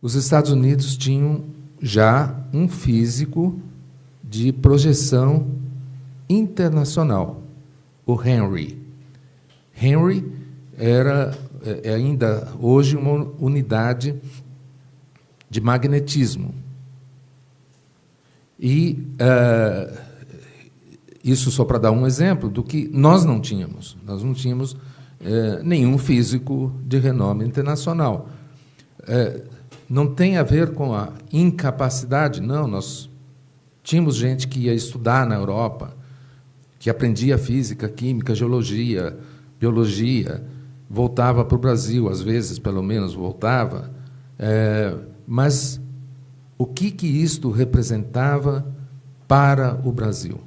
os Estados Unidos tinham já um físico de projeção internacional, o Henry. Henry era ainda hoje uma unidade de magnetismo. E isso só para dar um exemplo do que nós não tínhamos. Nós não tínhamos nenhum físico de renome internacional. Não tem a ver com a incapacidade, não. Nós tínhamos gente que ia estudar na Europa, que aprendia física, química, geologia, biologia, voltava para o Brasil, às vezes, pelo menos, voltava. Mas o que isto representava para o Brasil?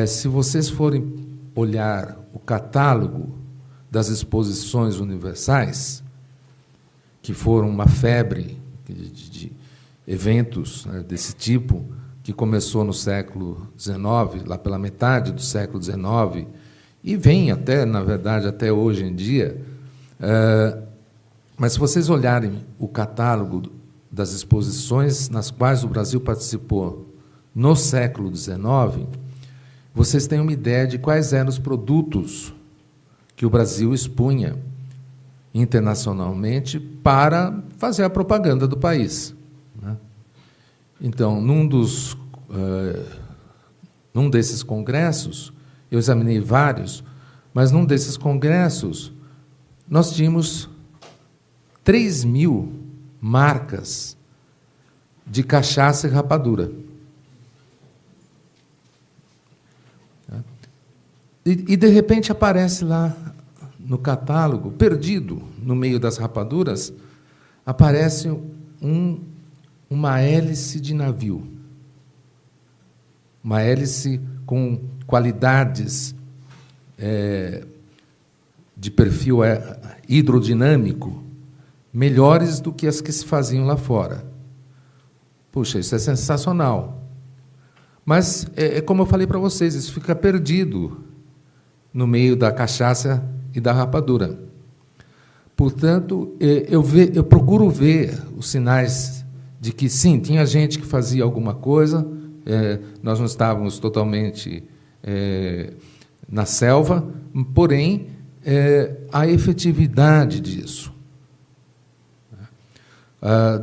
Se vocês forem olhar o catálogo das exposições universais, que foram uma febre de eventos, né, desse tipo, que começou no século XIX, lá pela metade do século XIX, e vem até, na verdade, até hoje em dia. Mas se vocês olharem o catálogo das exposições nas quais o Brasil participou no século XIX, vocês têm uma ideia de quais eram os produtos que o Brasil expunha internacionalmente para fazer a propaganda do país. Então, num desses congressos, eu examinei vários, mas num desses congressos nós tínhamos 3.000 marcas de cachaça e rapadura. E de repente aparece lá no catálogo, perdido no meio das rapaduras, aparece uma hélice de navio. Uma hélice com qualidades de perfil hidrodinâmico melhores do que as que se faziam lá fora. Puxa, isso é sensacional. Mas, como eu falei para vocês, isso fica perdido no meio da cachaça e da rapadura. Portanto, eu procuro ver os sinais de que, sim, tinha gente que fazia alguma coisa, nós não estávamos totalmente na selva, porém, a efetividade disso.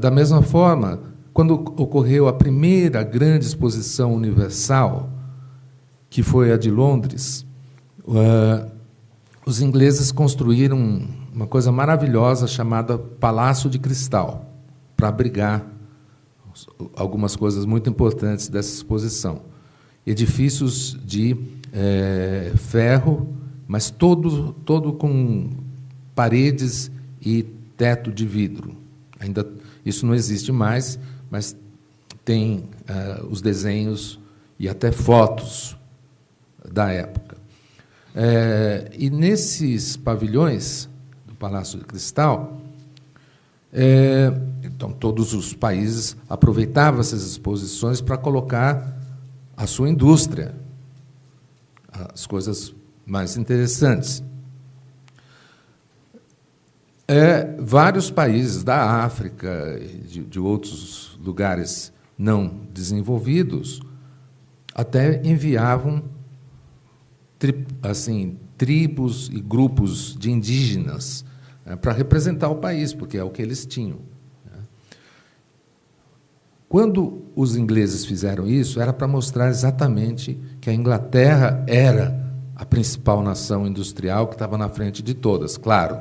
Da mesma forma, quando ocorreu a primeira grande exposição universal, que foi a de Londres, os ingleses construíram uma coisa maravilhosa chamada Palácio de Cristal, para abrigar algumas coisas muito importantes dessa exposição. Edifícios de ferro, mas todo com paredes e teto de vidro. Ainda isso não existe mais, mas tem os desenhos e até fotos da época. E nesses pavilhões do Palácio de Cristal, então todos os países aproveitavam essas exposições para colocar a sua indústria, as coisas mais interessantes. Vários países da África e de outros lugares não desenvolvidos até enviavam tribos e grupos de indígenas para representar o país, porque é o que eles tinham. Quando os ingleses fizeram isso, era para mostrar exatamente que a Inglaterra era a principal nação industrial que estava na frente de todas, claro.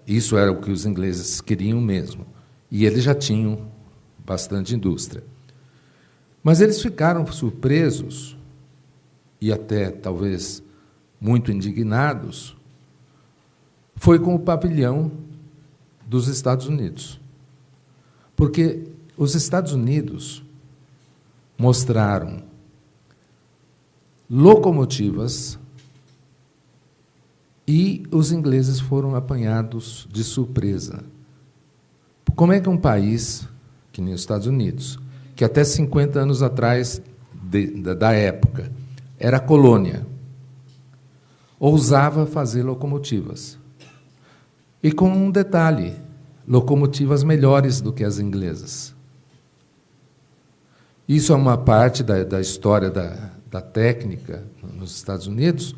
Isso era o que os ingleses queriam mesmo. E eles já tinham bastante indústria. Mas eles ficaram surpresos e até, talvez, muito indignados, foi com o pavilhão dos Estados Unidos. Porque os Estados Unidos mostraram locomotivas e os ingleses foram apanhados de surpresa. Como é que um país, que nem os Estados Unidos, que até 50 anos atrás da época era colônia, ousava fazer locomotivas? E com um detalhe, locomotivas melhores do que as inglesas. Isso é uma parte da história da técnica nos Estados Unidos,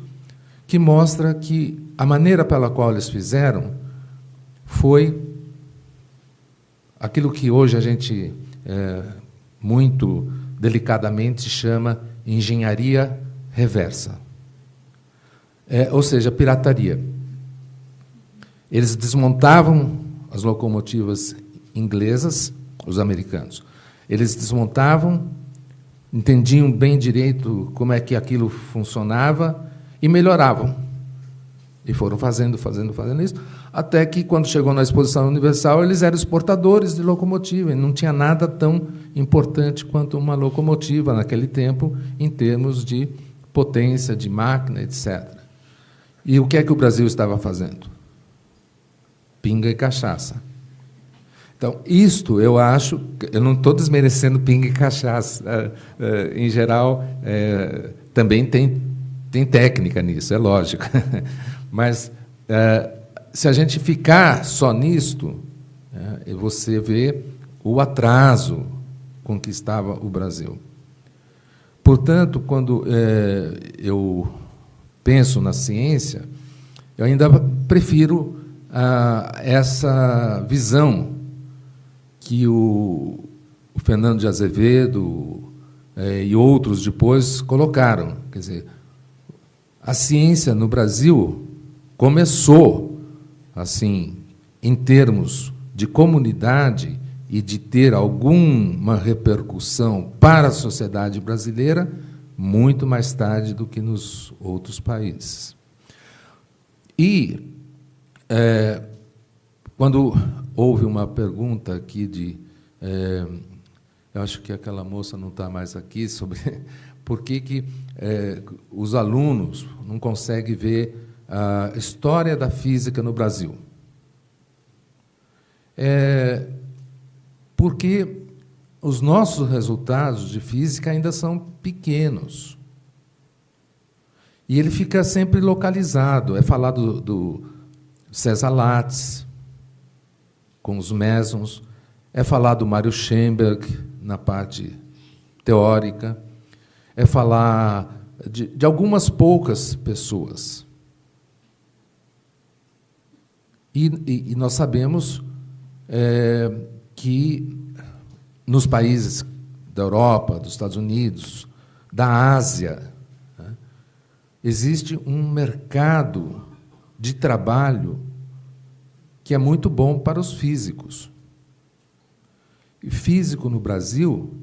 que mostra que a maneira pela qual eles fizeram foi aquilo que hoje a gente muito delicadamente chama engenharia reversa. Ou seja, pirataria. Eles desmontavam as locomotivas inglesas, os americanos. Eles desmontavam, entendiam bem direito como é que aquilo funcionava e melhoravam. E foram fazendo isso, até que, quando chegou na Exposição Universal, eles eram exportadores de locomotiva, e não tinha nada tão importante quanto uma locomotiva naquele tempo, em termos de potência, de máquina, etc. E o que é que o Brasil estava fazendo? Pinga e cachaça. Então, isto, eu acho, eu não estou desmerecendo pinga e cachaça. Em geral, também tem técnica nisso, é lógico. Mas, se a gente ficar só nisto, você vê o atraso com que estava o Brasil. Portanto, quando eu penso na ciência, eu ainda prefiro essa visão que o Fernando de Azevedo e outros depois colocaram. Quer dizer, a ciência no Brasil começou, assim, em termos de comunidade e de ter alguma repercussão para a sociedade brasileira muito mais tarde do que nos outros países. E, quando houve uma pergunta aqui eu acho que aquela moça não está mais aqui, sobre por que os alunos não conseguem ver a história da física no Brasil. Porque os nossos resultados de física ainda são pequenos. E ele fica sempre localizado. É falado do César Lattes, com os mesons, é falar do Mário Schoenberg, na parte teórica, é falar de algumas poucas pessoas. E nós sabemos que nos países da Europa, dos Estados Unidos, da Ásia, existe um mercado de trabalho que é muito bom para os físicos. E físico no Brasil,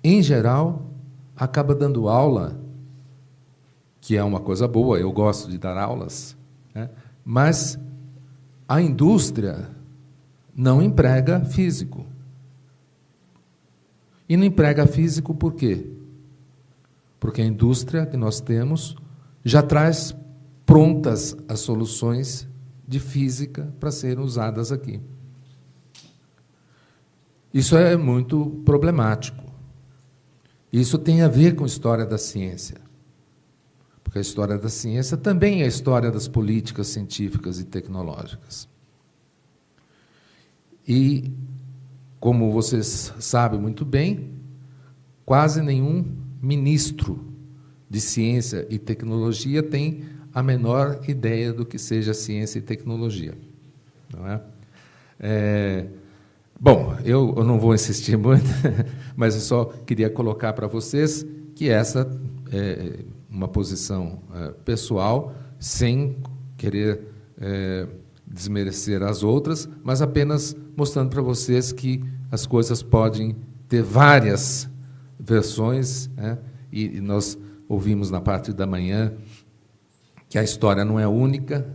em geral, acaba dando aula, que é uma coisa boa, eu gosto de dar aulas, mas a indústria não emprega físico. E não emprega físico por quê? Porque a indústria que nós temos já traz prontas as soluções de física para serem usadas aqui. Isso é muito problemático. Isso tem a ver com a história da ciência. Porque a história da ciência também é a história das políticas científicas e tecnológicas. E, como vocês sabem muito bem, quase nenhum ministro de ciência e tecnologia tem a menor ideia do que seja ciência e tecnologia. Não é? Bom, eu não vou insistir muito, mas eu só queria colocar para vocês que essa é uma posição pessoal, sem querer desmerecer as outras, mas apenas mostrando para vocês que as coisas podem ter várias versões, e nós ouvimos na parte da manhã que a história não é única,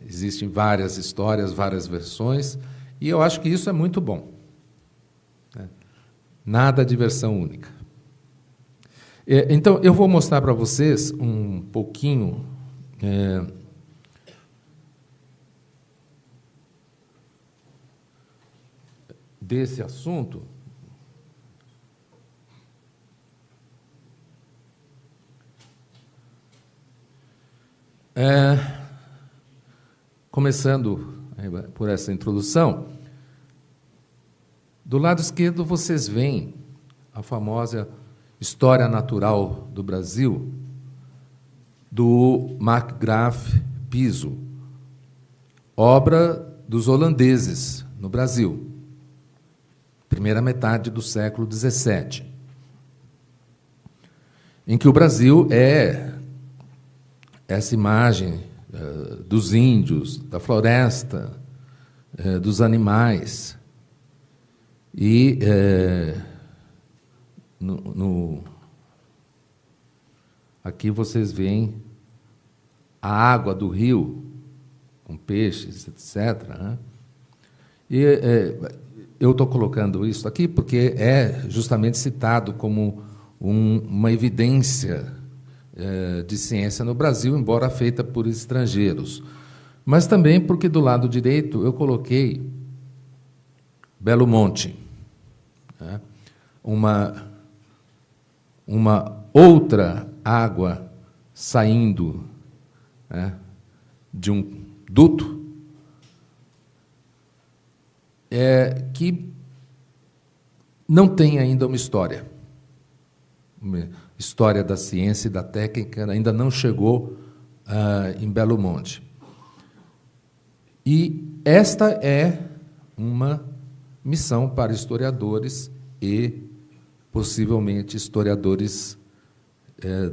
existem várias histórias, várias versões, e eu acho que isso é muito bom. Nada de versão única. Então, eu vou mostrar para vocês um pouquinho desse assunto. começando por essa introdução, do lado esquerdo vocês veem a famosa História Natural do Brasil, do Markgraaf Piso, obra dos holandeses no Brasil, primeira metade do século XVII, em que o Brasil é essa imagem dos índios, da floresta, dos animais. E aqui vocês veem a água do rio, com peixes, etc., né? E eu estou colocando isso aqui porque é justamente citado como uma evidência de ciência no Brasil, embora feita por estrangeiros. Mas também porque, do lado direito, eu coloquei Belo Monte, né? Uma outra água saindo, né, de um duto, que não tem ainda uma história da ciência e da técnica, ainda não chegou em Belo Monte. E esta é uma missão para historiadores e, possivelmente, historiadores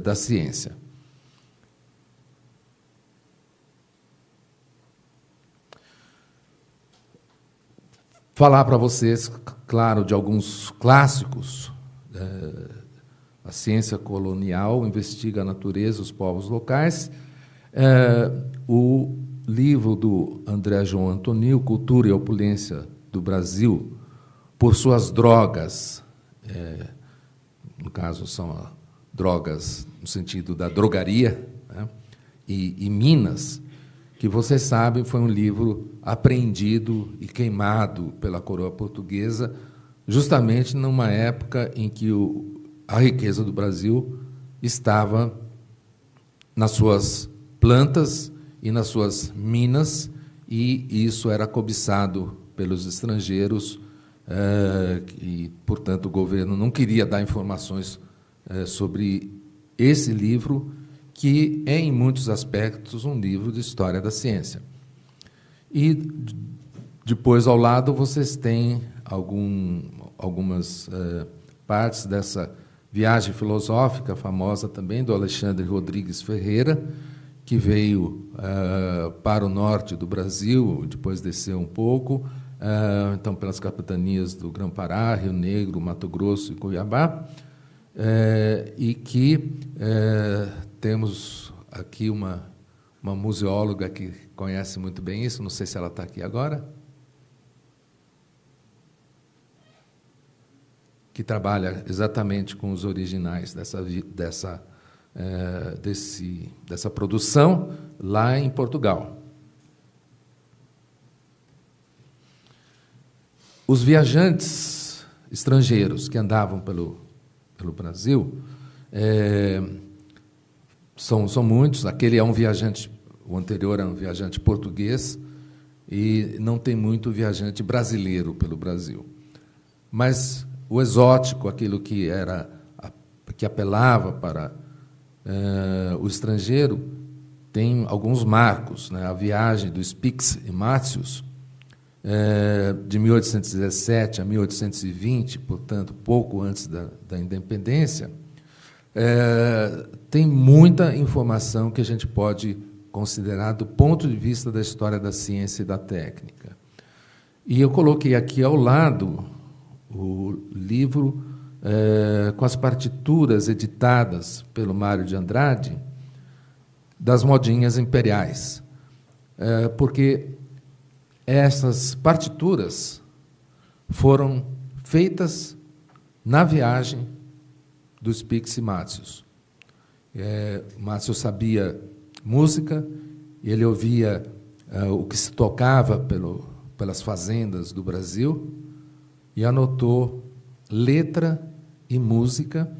da ciência. Falar para vocês, claro, de alguns clássicos. A ciência colonial investiga a natureza, os povos locais. O livro do André João Antonil, Cultura e Opulência do Brasil, por suas drogas, no caso são drogas no sentido da drogaria, né, e minas, que vocês sabem foi um livro apreendido e queimado pela coroa portuguesa, justamente numa época em que a riqueza do Brasil estava nas suas plantas e nas suas minas, e isso era cobiçado pelos estrangeiros, e, portanto, o governo não queria dar informações sobre esse livro, que é, em muitos aspectos, um livro de história da ciência. E, depois, ao lado, vocês têm algumas partes dessa viagem filosófica famosa também, do Alexandre Rodrigues Ferreira, que veio para o norte do Brasil, depois desceu um pouco, então pelas capitanias do Grã-Pará, Rio Negro, Mato Grosso e Cuiabá, e que temos aqui uma museóloga que conhece muito bem isso, não sei se ela está aqui agora, que trabalha exatamente com os originais dessa produção lá em Portugal. Os viajantes estrangeiros que andavam pelo Brasil são muitos. Aquele é um viajante, o anterior é um viajante português, e não tem muito viajante brasileiro pelo Brasil. Mas o exótico, aquilo que apelava para o estrangeiro, tem alguns marcos, né? A viagem dos Spix e Mátius, de 1817 a 1820, portanto, pouco antes da independência, tem muita informação que a gente pode considerar do ponto de vista da história da ciência e da técnica. E eu coloquei aqui ao lado o livro com as partituras editadas pelo Mário de Andrade, das modinhas imperiais, porque essas partituras foram feitas na viagem dos Spix e Mátius. Mátius sabia música, ele ouvia o que se tocava pelas fazendas do Brasil e anotou letra e música,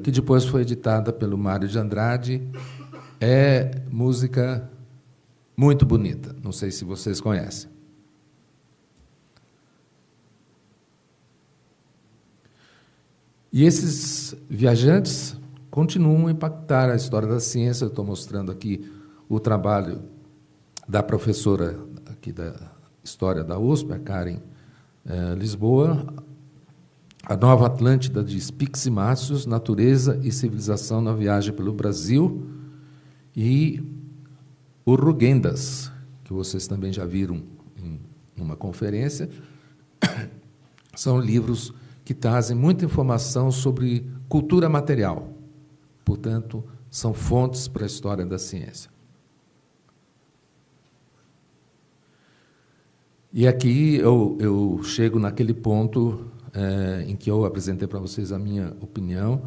que depois foi editada pelo Mário de Andrade. É música muito bonita. Não sei se vocês conhecem. E esses viajantes continuam a impactar a história da ciência. Eu estou mostrando aqui o trabalho da professora aqui da História da USP, a Karen Lisboa, A Nova Atlântida de Spix-Mácios, Natureza e Civilização na Viagem pelo Brasil, e o Rugendas, que vocês também já viram em uma conferência. São livros que trazem muita informação sobre cultura material. Portanto, são fontes para a história da ciência. E aqui eu chego naquele ponto em que eu apresentei para vocês a minha opinião.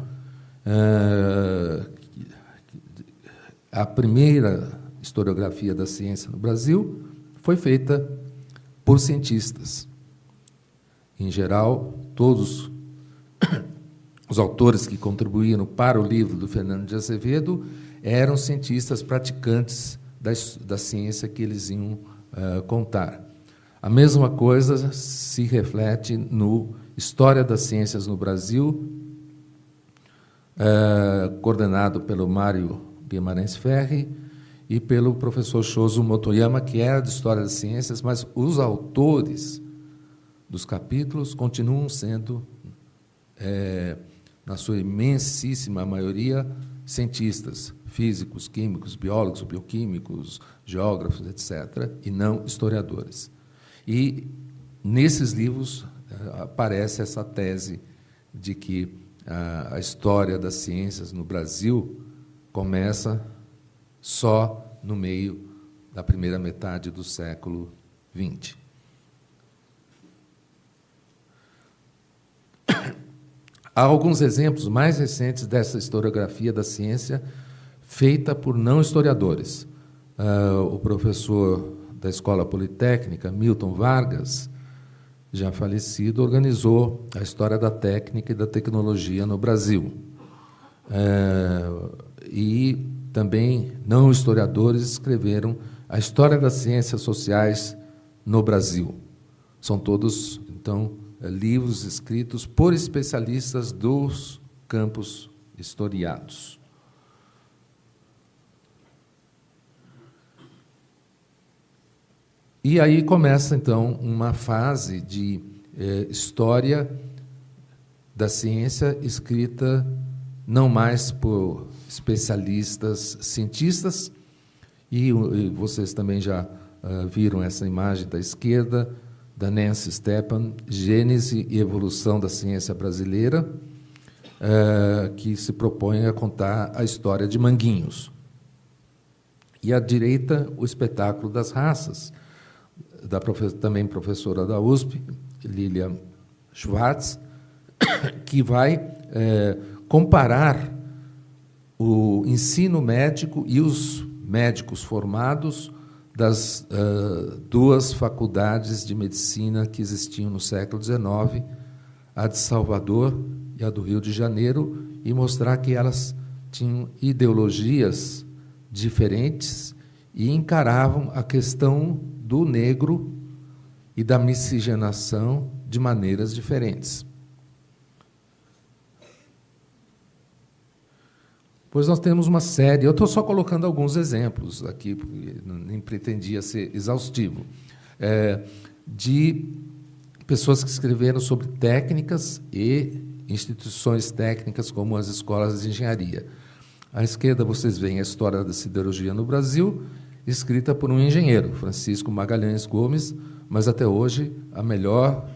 A primeira historiografia da ciência no Brasil foi feita por cientistas. Em geral, todos os autores que contribuíram para o livro do Fernando de Azevedo eram cientistas praticantes da ciência que eles iam contar. A mesma coisa se reflete no História das Ciências no Brasil, coordenado pelo Mário Guimarães Ferri e pelo professor Shozo Motoyama, que era de História das Ciências, mas os autores dos capítulos continuam sendo, na sua imensíssima maioria, cientistas, físicos, químicos, biólogos, bioquímicos, geógrafos, etc., e não historiadores. E, nesses livros, aparece essa tese de que a história das ciências no Brasil começa só no meio da primeira metade do século XX. Há alguns exemplos mais recentes dessa historiografia da ciência feita por não historiadores. O professor da Escola Politécnica, Milton Vargas, já falecido, organizou a história da técnica e da tecnologia no Brasil. E também não historiadores escreveram a história das ciências sociais no Brasil. São todos, então, livros escritos por especialistas dos campos historiados. E aí começa, então, uma fase de história da ciência escrita não mais por especialistas cientistas, e vocês também já viram essa imagem da esquerda, da Nancy Stepan, Gênese e Evolução da Ciência Brasileira, que se propõe a contar a história de Manguinhos. E à direita, o Espetáculo das Raças, também professora da USP, Lilia Schwartz, que vai comparar o ensino médico e os médicos formados das duas faculdades de medicina que existiam no século XIX, a de Salvador e a do Rio de Janeiro, e mostrar que elas tinham ideologias diferentes e encaravam a questão do negro e da miscigenação de maneiras diferentes. Pois nós temos uma série, eu estou só colocando alguns exemplos aqui, porque nem pretendia ser exaustivo, de pessoas que escreveram sobre técnicas e instituições técnicas, como as escolas de engenharia. À esquerda, vocês veem a história da siderurgia no Brasil, escrita por um engenheiro, Francisco Magalhães Gomes, mas até hoje a melhor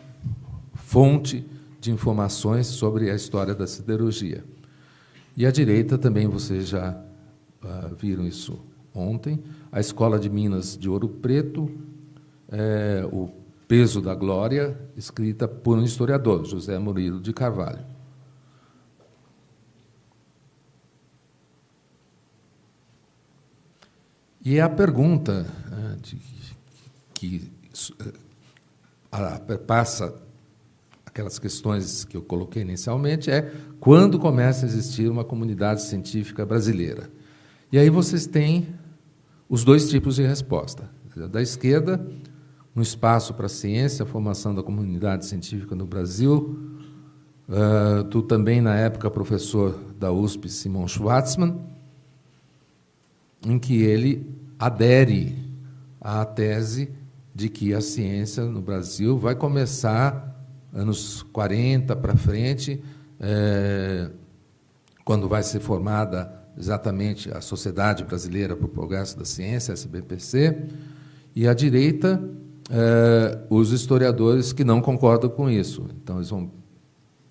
fonte de informações sobre a história da siderurgia. E à direita também vocês já viram isso ontem, a Escola de Minas de Ouro Preto, o Peso da Glória, escrita por um historiador, José Murilo de Carvalho. E a pergunta que passa aquelas questões que eu coloquei inicialmente é quando começa a existir uma comunidade científica brasileira. E aí vocês têm os dois tipos de resposta. Da esquerda, um espaço para a ciência, a formação da comunidade científica no Brasil. Tu também, na época, professor da USP, Simon Schwarzman, em que ele adere à tese de que a ciência no Brasil vai começar anos 40 para frente, quando vai ser formada exatamente a Sociedade Brasileira para o Progresso da Ciência, SBPC, e à direita, os historiadores que não concordam com isso. Então, eles vão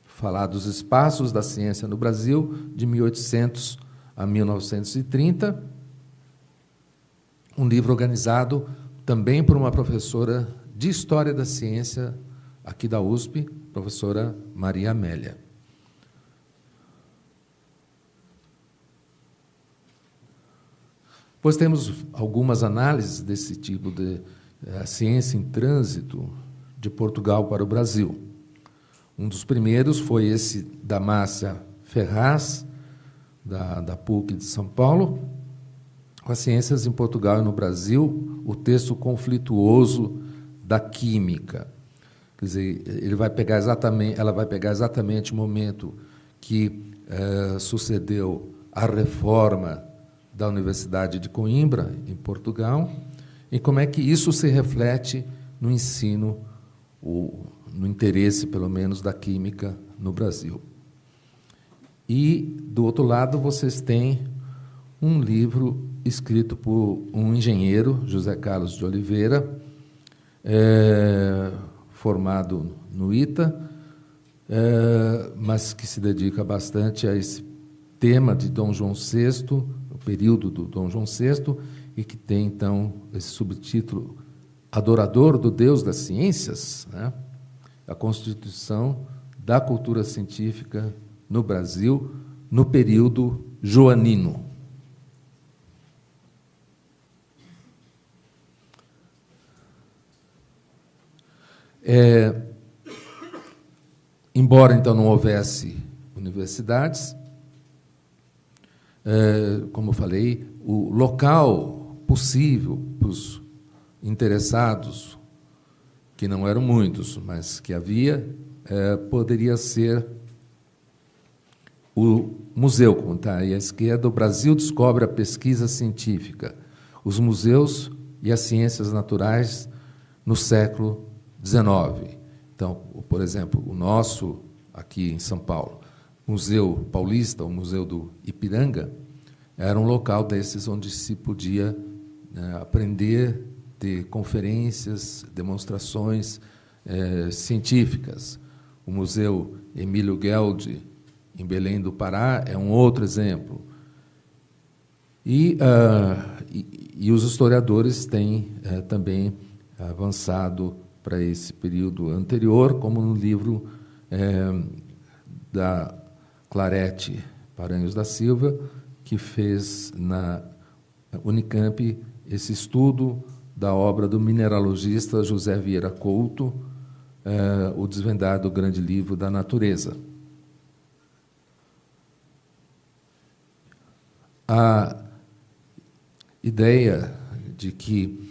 falar dos espaços da ciência no Brasil, de 1800 a 1930, um livro organizado também por uma professora de História da Ciência aqui da USP, professora Maria Amélia. Pois temos algumas análises desse tipo de ciência em trânsito de Portugal para o Brasil. Um dos primeiros foi esse da Márcia Ferraz, da PUC de São Paulo, com as ciências em Portugal e no Brasil, o texto conflituoso da química. Quer dizer, ela vai pegar exatamente o momento que sucedeu a reforma da Universidade de Coimbra, em Portugal, e como é que isso se reflete no ensino, no interesse, pelo menos, da química no Brasil. E, do outro lado, vocês têm um livro escrito por um engenheiro, José Carlos de Oliveira, formado no ITA, mas que se dedica bastante a esse tema de Dom João VI, o período do Dom João VI, e que tem, então, esse subtítulo Adorador do Deus das Ciências, né? A constituição da cultura científica no Brasil no período joanino. Embora, então, não houvesse universidades, como eu falei, o local possível para os interessados, que não eram muitos, mas que havia, poderia ser o museu, como está aí à esquerda, o Brasil descobre a pesquisa científica, os museus e as ciências naturais no século XIX. Então, por exemplo, o nosso, aqui em São Paulo, Museu Paulista, o Museu do Ipiranga, era um local desses onde se podia aprender, ter conferências, demonstrações científicas. O Museu Emílio Gueldi, em Belém do Pará, é um outro exemplo. E os historiadores têm também avançado para esse período anterior, como no livro da Clarete Paranhos da Silva, que fez na Unicamp esse estudo da obra do mineralogista José Vieira Couto, O Desvendar do Grande Livro da Natureza. A ideia de que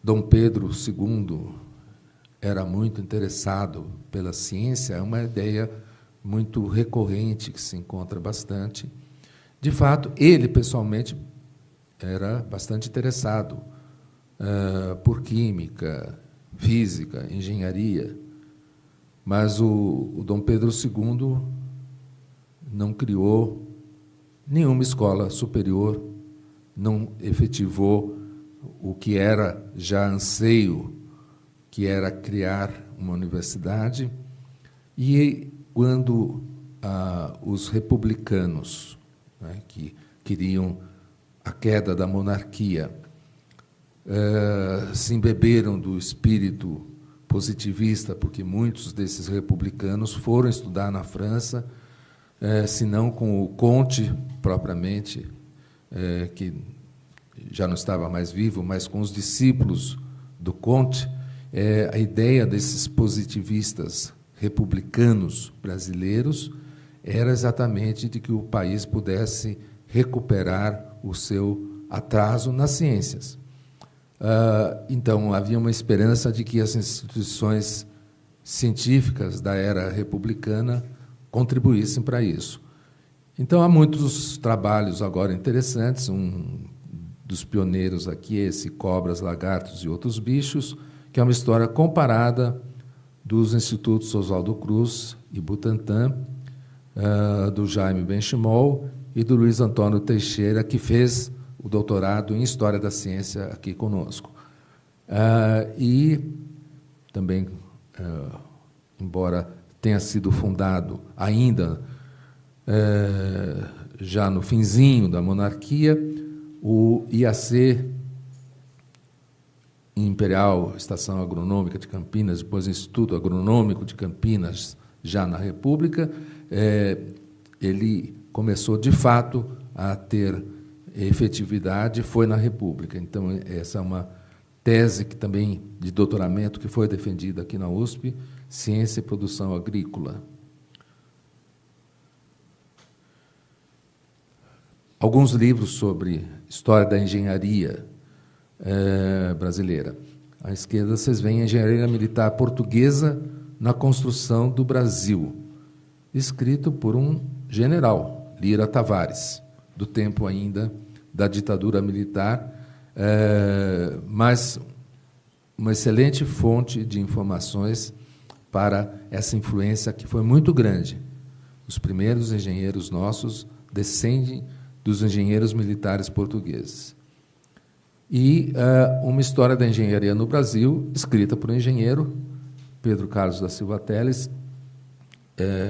Dom Pedro II era muito interessado pela ciência é uma ideia muito recorrente, que se encontra bastante. De fato, ele, pessoalmente, era bastante interessado por química, física, engenharia, mas o Dom Pedro II não criou nenhuma escola superior, não efetivou o que era já anseio, que era criar uma universidade. E quando os republicanos, né, que queriam a queda da monarquia, se embeberam do espírito positivista, porque muitos desses republicanos foram estudar na França, se não com o Comte, propriamente, que já não estava mais vivo, mas com os discípulos do Comte, a ideia desses positivistas republicanos brasileiros era exatamente de que o país pudesse recuperar o seu atraso nas ciências. Então, havia uma esperança de que as instituições científicas da era republicana contribuíssem para isso. Então, há muitos trabalhos agora interessantes. Um dos pioneiros aqui é esse Cobras, Lagartos e Outros Bichos, que é uma história comparada dos Institutos Oswaldo Cruz e Butantan, do Jaime Benchimol e do Luiz Antônio Teixeira, que fez o doutorado em História da Ciência aqui conosco. E também, embora tenha sido fundado ainda já no finzinho da monarquia, o IAC, Imperial Estação Agronômica de Campinas, depois Instituto Agronômico de Campinas, já na República, ele começou, de fato, a ter efetividade, foi na República. Então, essa é uma tese que também de doutoramento que foi defendida aqui na USP, Ciência e Produção Agrícola. Alguns livros sobre história da engenharia brasileira. À esquerda, vocês veem a Engenharia Militar Portuguesa na Construção do Brasil, escrito por um general, Lira Tavares, do tempo ainda da ditadura militar, mas uma excelente fonte de informações para essa influência que foi muito grande. Os primeiros engenheiros nossos descendem dos engenheiros militares portugueses. E uma história da engenharia no Brasil, escrita por um engenheiro, Pedro Carlos da Silva Teles,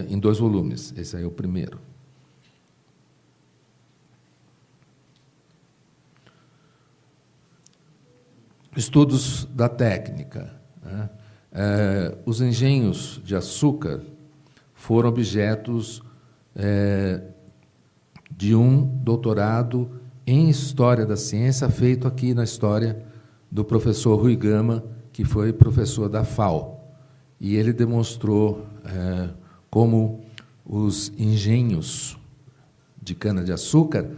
em 2 volumes. Esse aí é o primeiro. Estudos da técnica. Os engenhos de açúcar foram objetos de um doutorado em História da Ciência, feito aqui na história do professor Rui Gama, que foi professor da FAO. E ele demonstrou como os engenhos de cana-de-açúcar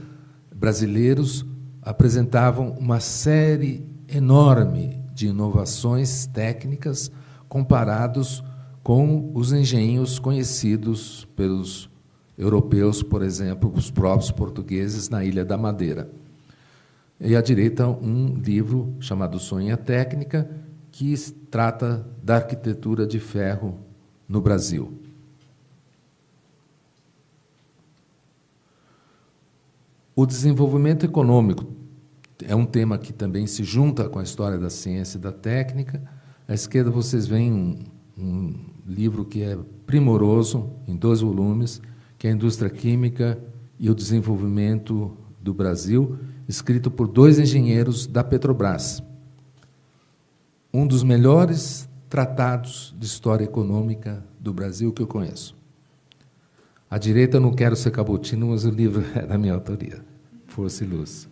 brasileiros apresentavam uma série enorme de inovações técnicas comparados com os engenhos conhecidos pelos europeus, por exemplo, os próprios portugueses na Ilha da Madeira. E à direita, um livro chamado Sonha Técnica, que trata da arquitetura de ferro no Brasil. O desenvolvimento econômico é um tema que também se junta com a história da ciência e da técnica. À esquerda, vocês veem um livro que é primoroso, em 2 volumes, que é a Indústria Química e o Desenvolvimento do Brasil, escrito por 2 engenheiros da Petrobras. Um dos melhores tratados de história econômica do Brasil que eu conheço. À direita, eu não quero ser cabotino, mas o livro é da minha autoria. Força e Luz.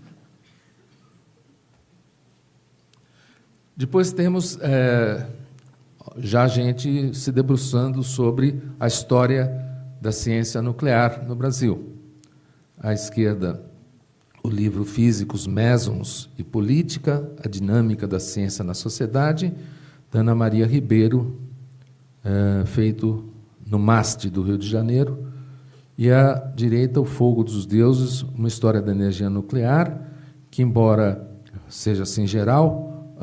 Depois temos já gente se debruçando sobre a história da ciência nuclear no Brasil. À esquerda, o livro Físicos, Mesons e Política, a Dinâmica da Ciência na Sociedade, da Ana Maria Ribeiro, feito no MAST do Rio de Janeiro. E à direita, O Fogo dos Deuses, uma história da energia nuclear, que, embora seja assim geral,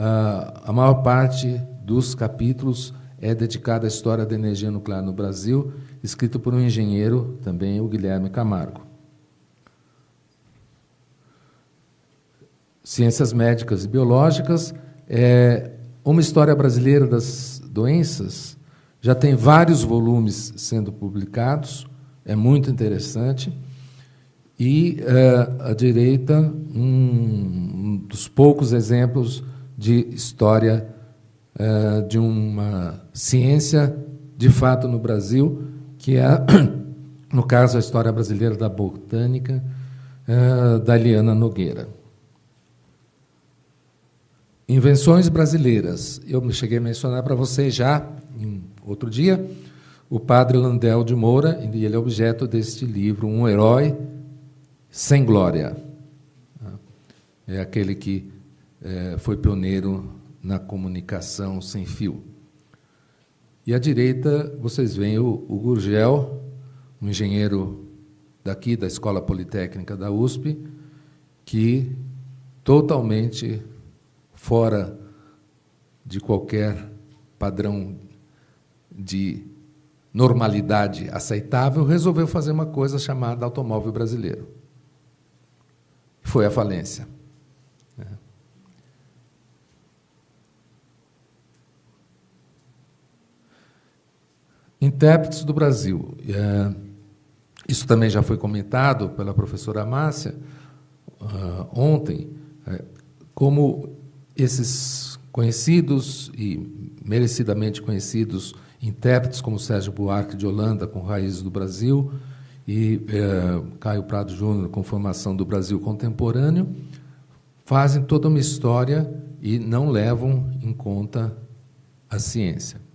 a maior parte dos capítulos é dedicada à história da energia nuclear no Brasil, escrito por um engenheiro, também o Guilherme Camargo. Ciências Médicas e Biológicas, uma história brasileira das doenças, já tem vários volumes sendo publicados, é muito interessante. E, à direita, um dos poucos exemplos de história de uma ciência, de fato, no Brasil, que é, no caso, a história brasileira da botânica, da Eliana Nogueira. Invenções brasileiras. Eu cheguei a mencionar para vocês já, em outro dia, o padre Landel de Moura, e ele é objeto deste livro, Um Herói Sem Glória. é aquele que foi pioneiro na comunicação sem fio. E à direita, vocês veem o Gurgel, um engenheiro daqui, da Escola Politécnica da USP, que totalmente fora de qualquer padrão de normalidade aceitável, resolveu fazer uma coisa chamada automóvel brasileiro. Foi à falência. Intérpretes do Brasil. Isso também já foi comentado pela professora Márcia ontem, como esses conhecidos e merecidamente conhecidos intérpretes, como Sérgio Buarque de Holanda, com Raízes do Brasil, e Caio Prado Júnior, com Formação do Brasil Contemporâneo, fazem toda uma história e não levam em conta a ciência.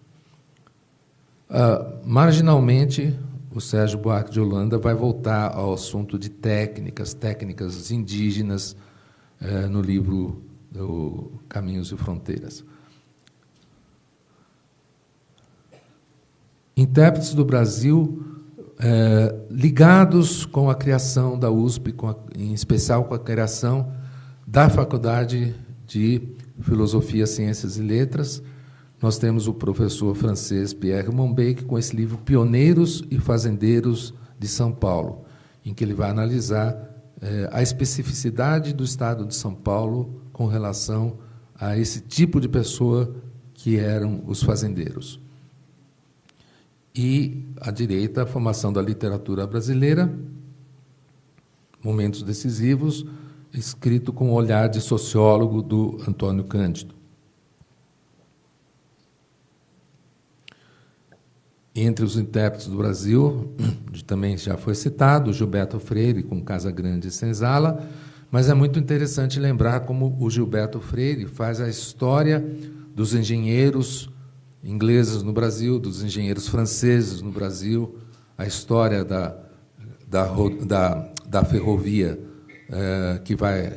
Marginalmente, o Sérgio Buarque de Holanda vai voltar ao assunto de técnicas indígenas, no livro do Caminhos e Fronteiras. Intérpretes do Brasil ligados com a criação da USP, em especial com a criação da Faculdade de Filosofia, Ciências e Letras. Nós temos o professor francês Pierre Monbec com esse livro Pioneiros e Fazendeiros de São Paulo, em que ele vai analisar a especificidade do Estado de São Paulo com relação a esse tipo de pessoa que eram os fazendeiros. E, à direita, a formação da literatura brasileira, Momentos Decisivos, escrito com o olhar de sociólogo do Antônio Cândido. Entre os intérpretes do Brasil, também já foi citado, Gilberto Freire, com Casa Grande e Senzala, mas é muito interessante lembrar como o Gilberto Freire faz a história dos engenheiros ingleses no Brasil, dos engenheiros franceses no Brasil, a história da ferrovia que vai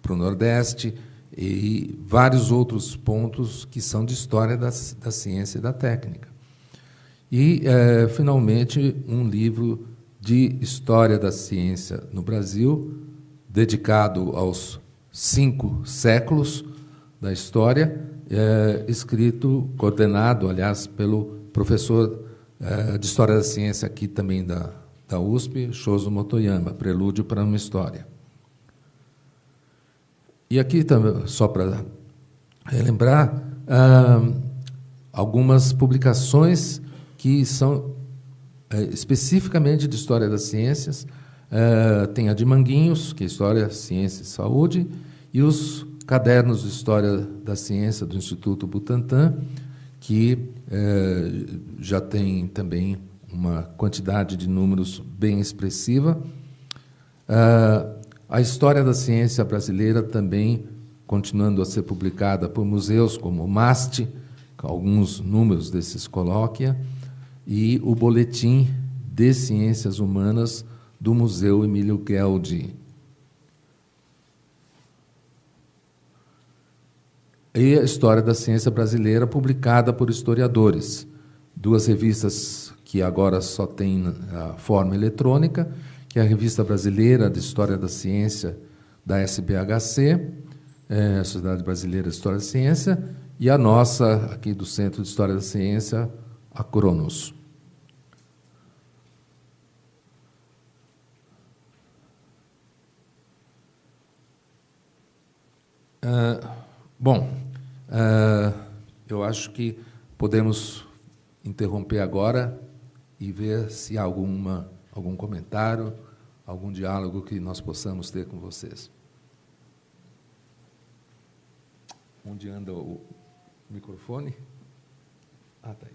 para o Nordeste e vários outros pontos que são de história da ciência e da técnica. E, finalmente, um livro de história da ciência no Brasil, dedicado aos 5 séculos da história, escrito, coordenado, aliás, pelo professor de História da Ciência aqui também da USP, Shozo Motoyama, Prelúdio para uma História. E aqui, também, só para relembrar, algumas publicações que são especificamente de História das Ciências. Tem a de Manguinhos, que é História, Ciência e Saúde, e os cadernos de História da Ciência do Instituto Butantan, que já tem também uma quantidade de números bem expressiva. A História da Ciência Brasileira também continuando a ser publicada por museus como o MAST, com alguns números desses colóquia, e o Boletim de Ciências Humanas do Museu Emílio Gueldi. E a História da Ciência Brasileira, publicada por historiadores. 2 revistas que agora só têm a forma eletrônica, que é a Revista Brasileira de História da Ciência, da SBHC, Sociedade Brasileira de História da Ciência, e a nossa, aqui do Centro de História da Ciência, a Cronos. Eu acho que podemos interromper agora e ver se há algum comentário, algum diálogo que nós possamos ter com vocês. Onde anda o microfone? Ah, está aí.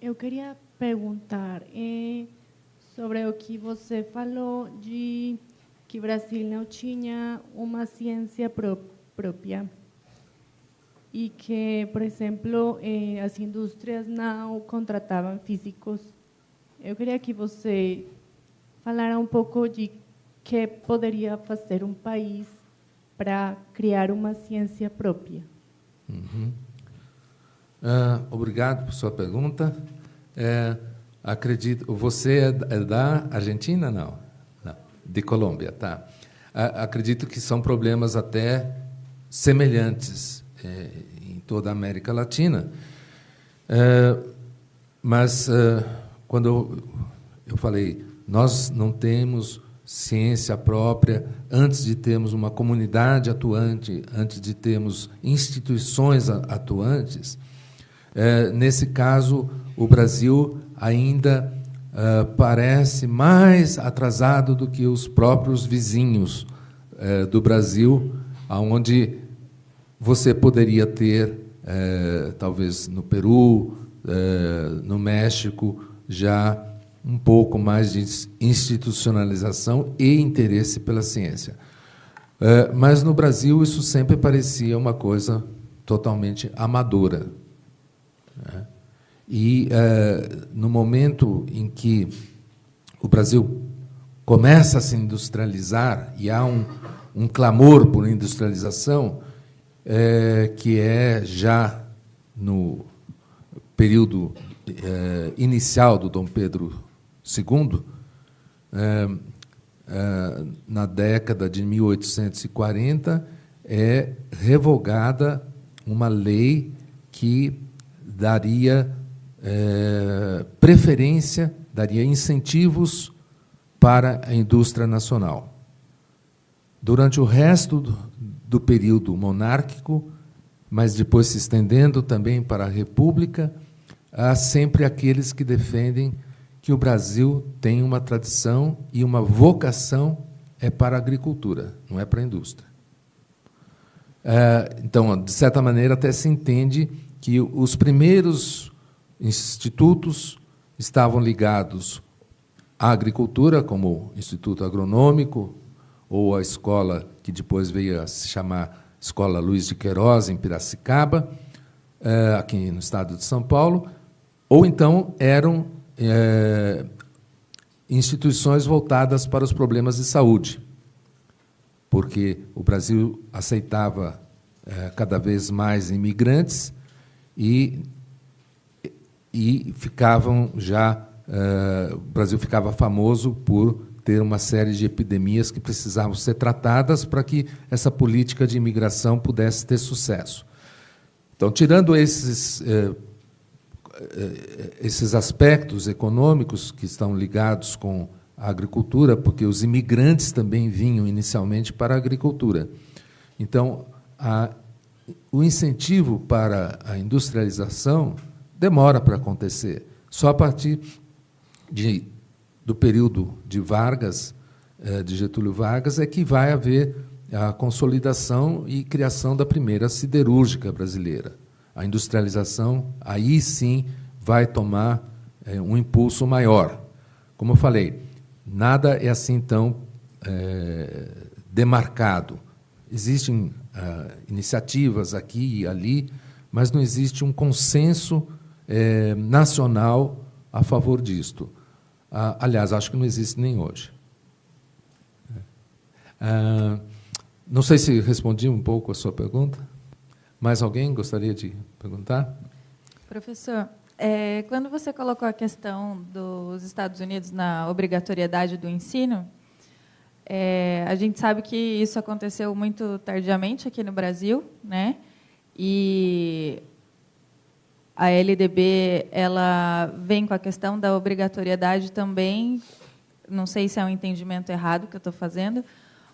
Eu queria perguntar sobre o que você falou de que o Brasil não tinha uma ciência própria. e que, por exemplo, as indústrias não contratavam físicos. Eu queria que você falara um pouco de que poderia fazer um país para criar uma ciência própria. Obrigado por sua pergunta. Acredito, você é da Argentina? Não, de Colômbia, tá? Acredito que são problemas até semelhantes em toda a América Latina, mas quando eu falei, nós não temos ciência própria antes de termos uma comunidade atuante, antes de termos instituições atuantes. Nesse caso, o Brasil ainda parece mais atrasado do que os próprios vizinhos do Brasil, onde você poderia ter, talvez no Peru, no México, já um pouco mais de institucionalização e interesse pela ciência. Mas no Brasil isso sempre parecia uma coisa totalmente amadora. E no momento em que o Brasil começa a se industrializar e há um clamor por industrialização, que é já no período inicial do Dom Pedro II, na década de 1840, é revogada uma lei que daria preferência, daria incentivos para a indústria nacional. Durante o resto do período monárquico, mas depois se estendendo também para a República, há sempre aqueles que defendem que o Brasil tem uma tradição e uma vocação para a agricultura, não é para a indústria. Então, de certa maneira, até se entende que os primeiros institutos estavam ligados à agricultura, como o Instituto Agronômico, ou a escola que depois veio a se chamar Escola Luiz de Queiroz, em Piracicaba, aqui no estado de São Paulo, ou então eram instituições voltadas para os problemas de saúde, porque o Brasil aceitava cada vez mais imigrantes e ficavam já o Brasil ficava famoso por ter uma série de epidemias que precisavam ser tratadas para que essa política de imigração pudesse ter sucesso. Então, tirando esses aspectos econômicos que estão ligados com a agricultura, porque os imigrantes também vinham inicialmente para a agricultura. Então, o incentivo para a industrialização demora para acontecer. Só a partir do período de Vargas, de Getúlio Vargas, é que vai haver a consolidação e criação da primeira siderúrgica brasileira. A industrialização, aí sim, vai tomar um impulso maior. Como eu falei, nada é assim tão demarcado. Existem iniciativas aqui e ali, mas não existe um consenso nacional a favor disto. Aliás, acho que não existe nem hoje. Não sei se respondi um pouco a sua pergunta. Mais alguém gostaria de perguntar? Professor, quando você colocou a questão dos Estados Unidos na obrigatoriedade do ensino, a gente sabe que isso aconteceu muito tardiamente aqui no Brasil, né? E a LDB ela vem com a questão da obrigatoriedade também. Não sei se é um entendimento errado que eu estou fazendo,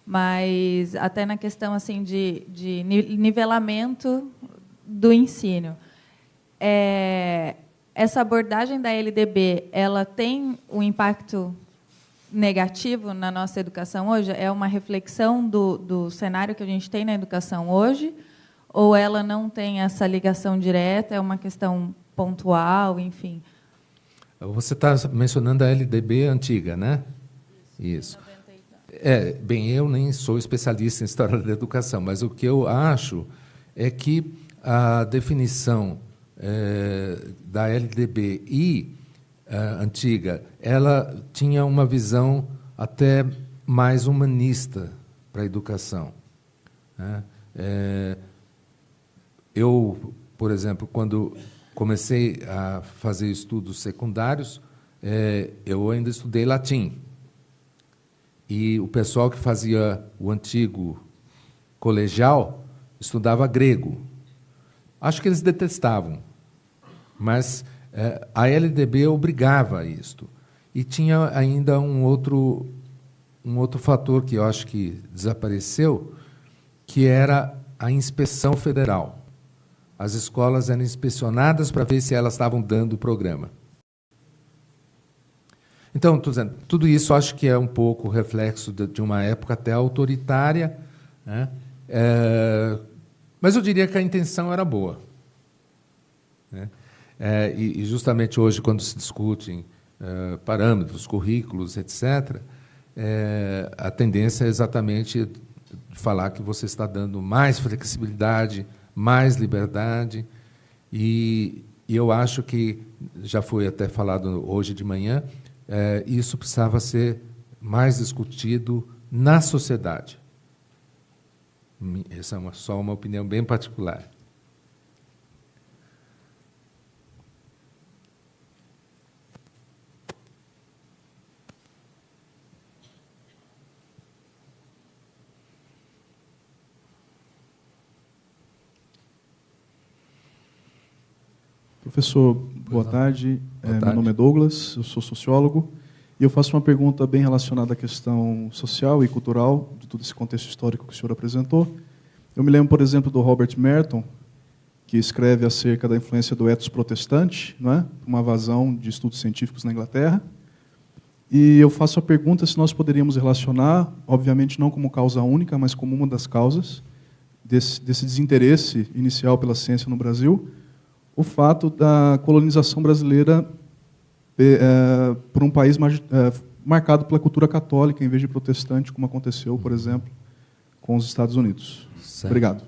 mas até na questão assim de nivelamento do ensino. Essa abordagem da LDB, ela tem um impacto negativo na nossa educação hoje? É uma reflexão do cenário que a gente tem na educação hoje? Ou ela não tem essa ligação direta, é uma questão pontual, enfim? Você está mencionando a LDB antiga, né? Isso. Bem, eu nem sou especialista em história da educação, mas o que eu acho é que a definição da LDB antiga, ela tinha uma visão até mais humanista para a educação, né? Eu, por exemplo, quando comecei a fazer estudos secundários, eu ainda estudei latim. E o pessoal que fazia o antigo colegial estudava grego. Acho que eles detestavam, mas a LDB obrigava a isto. E tinha ainda um outro fator que eu acho que desapareceu, que era a inspeção federal. As escolas eram inspecionadas para ver se elas estavam dando o programa. Então, tudo isso acho que é um pouco reflexo de uma época até autoritária, né? Mas eu diria que a intenção era boa, né? E justamente hoje, quando se discutem parâmetros, currículos, etc., a tendência é exatamente falar que você está dando mais flexibilidade, mais liberdade, e eu acho que, já foi até falado hoje de manhã, isso precisava ser mais discutido na sociedade. Essa é só uma opinião bem particular. Professor, boa tarde. Meu nome é Douglas, eu sou sociólogo, e eu faço uma pergunta bem relacionada à questão social e cultural, de todo esse contexto histórico que o senhor apresentou. Eu me lembro, por exemplo, do Robert Merton, que escreve acerca da influência do ethos protestante, não é? Uma vazão de estudos científicos na Inglaterra. E eu faço a pergunta se nós poderíamos relacionar, obviamente não como causa única, mas como uma das causas desse desinteresse inicial pela ciência no Brasil, o fato da colonização brasileira por um país marcado pela cultura católica em vez de protestante, como aconteceu, por exemplo, com os Estados Unidos. Certo. Obrigado.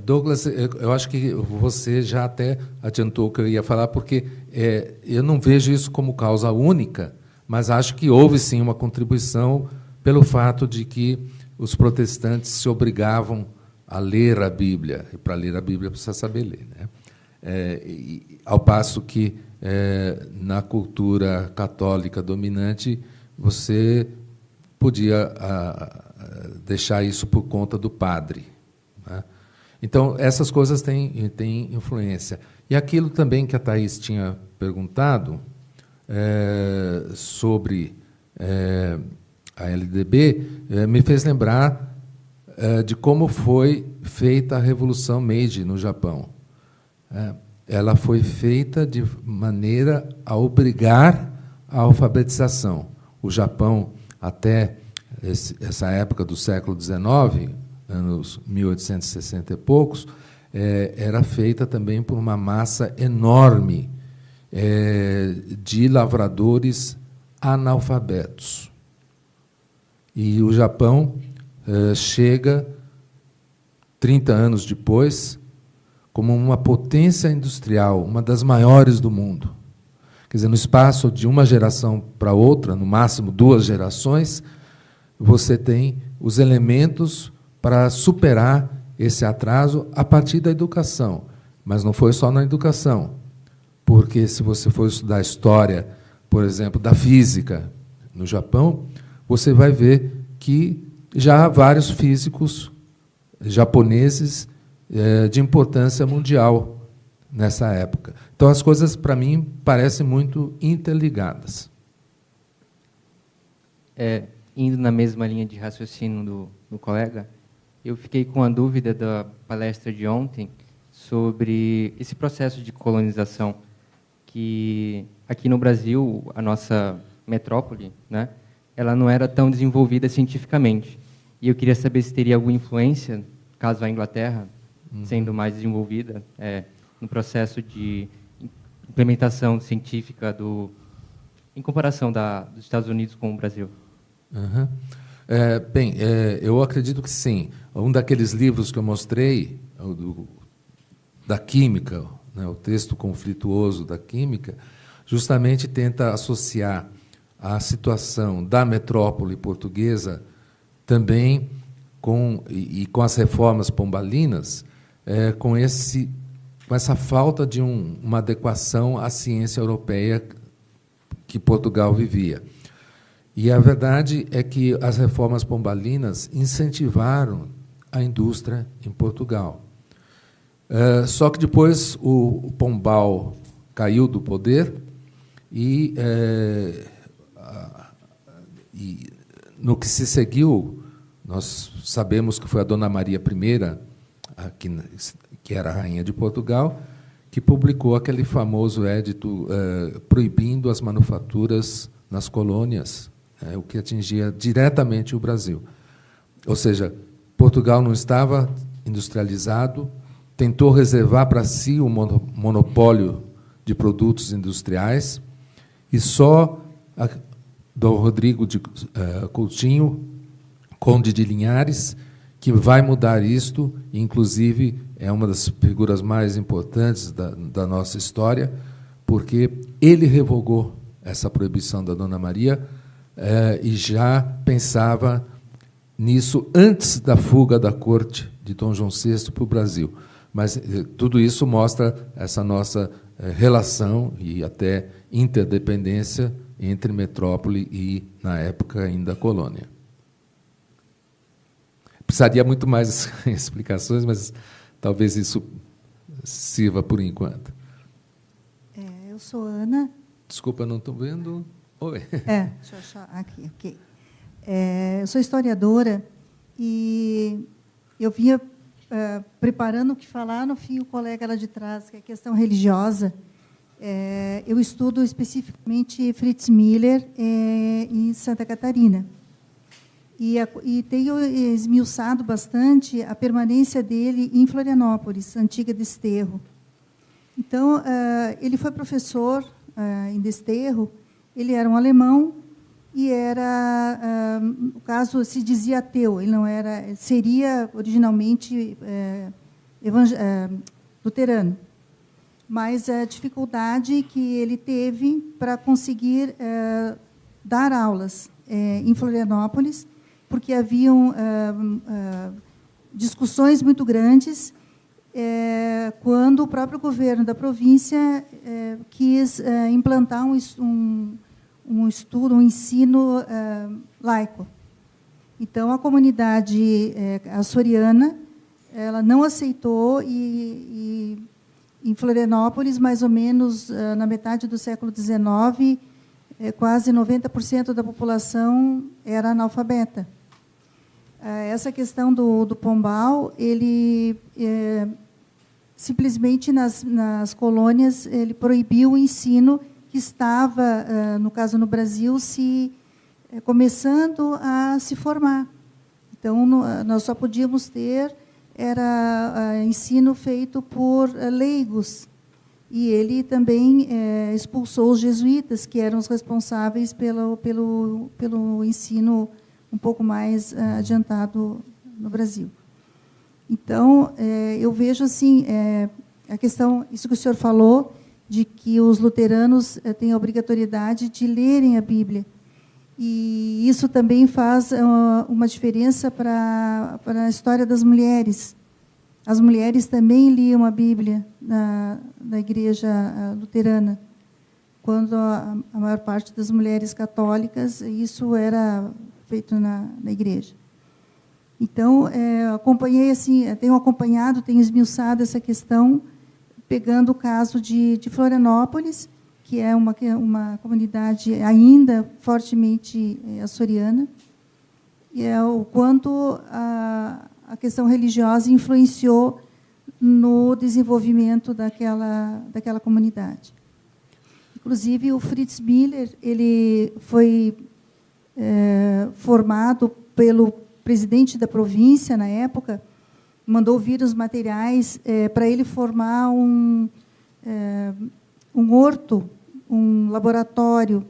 Douglas, eu acho que você já até adiantou o que eu ia falar, porque eu não vejo isso como causa única, mas acho que houve, sim, uma contribuição pelo fato de que os protestantes se obrigavam a ler a Bíblia, e para ler a Bíblia precisa saber ler, né? Ao passo que, na cultura católica dominante, você podia deixar isso por conta do padre, né? Então, essas coisas têm influência. E aquilo também que a Thaís tinha perguntado sobre a LDB me fez lembrar de como foi feita a Revolução Meiji no Japão. Ela foi feita de maneira a obrigar a alfabetização. O Japão, até essa época do século XIX, anos 1860 e poucos, era feita também por uma massa enorme de lavradores analfabetos. E o Japão chega, 30 anos depois, como uma potência industrial, uma das maiores do mundo. Quer dizer, no espaço de uma geração para outra, no máximo 2 gerações, você tem os elementos para superar esse atraso a partir da educação. Mas não foi só na educação, porque se você for estudar a história, por exemplo, da física no Japão, você vai ver que já há vários físicos japoneses de importância mundial nessa época. Então, as coisas, para mim, parecem muito interligadas. Indo na mesma linha de raciocínio do colega, eu fiquei com a dúvida da palestra de ontem sobre esse processo de colonização, que aqui no Brasil, a nossa metrópole, né, ela não era tão desenvolvida cientificamente. E eu queria saber se teria alguma influência, caso a Inglaterra, sendo mais desenvolvida, no processo de implementação científica em comparação dos Estados Unidos com o Brasil. Uhum. Eu acredito que sim. Um daqueles livros que eu mostrei, da química, né, o texto conflituoso da química, justamente tenta associar a situação da metrópole portuguesa também com as reformas pombalinas, com essa falta de uma adequação à ciência europeia que Portugal vivia. E a verdade é que as reformas pombalinas incentivaram a indústria em Portugal. Só que depois o Pombal caiu do poder e no que se seguiu, nós sabemos que foi a Dona Maria I, que era a rainha de Portugal, que publicou aquele famoso édito proibindo as manufaturas nas colônias, o que atingia diretamente o Brasil. Ou seja, Portugal não estava industrializado, tentou reservar para si o monopólio de produtos industriais, e só Dom Rodrigo de Coutinho, Conde de Linhares, que vai mudar isto, e, inclusive, é uma das figuras mais importantes da nossa história, porque ele revogou essa proibição da Dona Maria e já pensava nisso antes da fuga da corte de Dom João VI para o Brasil. Mas tudo isso mostra essa nossa relação e até interdependência entre metrópole e, na época, ainda colônia. Precisaria muito mais explicações, mas talvez isso sirva por enquanto. Eu sou Ana. Desculpa, não estou vendo. Oi. Deixa eu achar aqui. Okay. Eu sou historiadora e eu vinha preparando o que falar, no fim o colega lá de trás, que é a questão religiosa. Eu estudo especificamente Fritz Miller em Santa Catarina. E tenho esmiuçado bastante a permanência dele em Florianópolis, antiga Desterro. Então, ele foi professor em Desterro, ele era um alemão e era, no caso, se dizia ateu, ele não era, seria originalmente luterano. Mas a dificuldade que ele teve para conseguir dar aulas em Florianópolis, porque haviam discussões muito grandes quando o próprio governo da província quis implantar um estudo, um ensino laico. Então, a comunidade açoriana ela não aceitou e em Florianópolis, mais ou menos na metade do século XIX, quase 90% da população era analfabeta. Essa questão do Pombal, ele simplesmente nas colônias ele proibiu o ensino que estava, no caso no Brasil, começando a se formar. Então, nós só podíamos ter ensino feito por leigos. E ele também expulsou os jesuítas, que eram os responsáveis pelo ensino um pouco mais adiantado no Brasil. Então, eu vejo assim, a questão, isso que o senhor falou, de que os luteranos têm a obrigatoriedade de lerem a Bíblia. E isso também faz uma diferença para a história das mulheres. As mulheres também liam a Bíblia na igreja luterana, quando a maior parte das mulheres católicas, isso era feito na igreja. Então, acompanhei assim, tenho acompanhado, tenho esmiuçado essa questão, pegando o caso de Florianópolis, que é uma comunidade ainda fortemente açoriana, e o quanto a questão religiosa influenciou no desenvolvimento daquela comunidade. Inclusive, o Fritz Miller ele foi formado pelo presidente da província, na época, mandou vir os materiais para ele formar um horto, um laboratório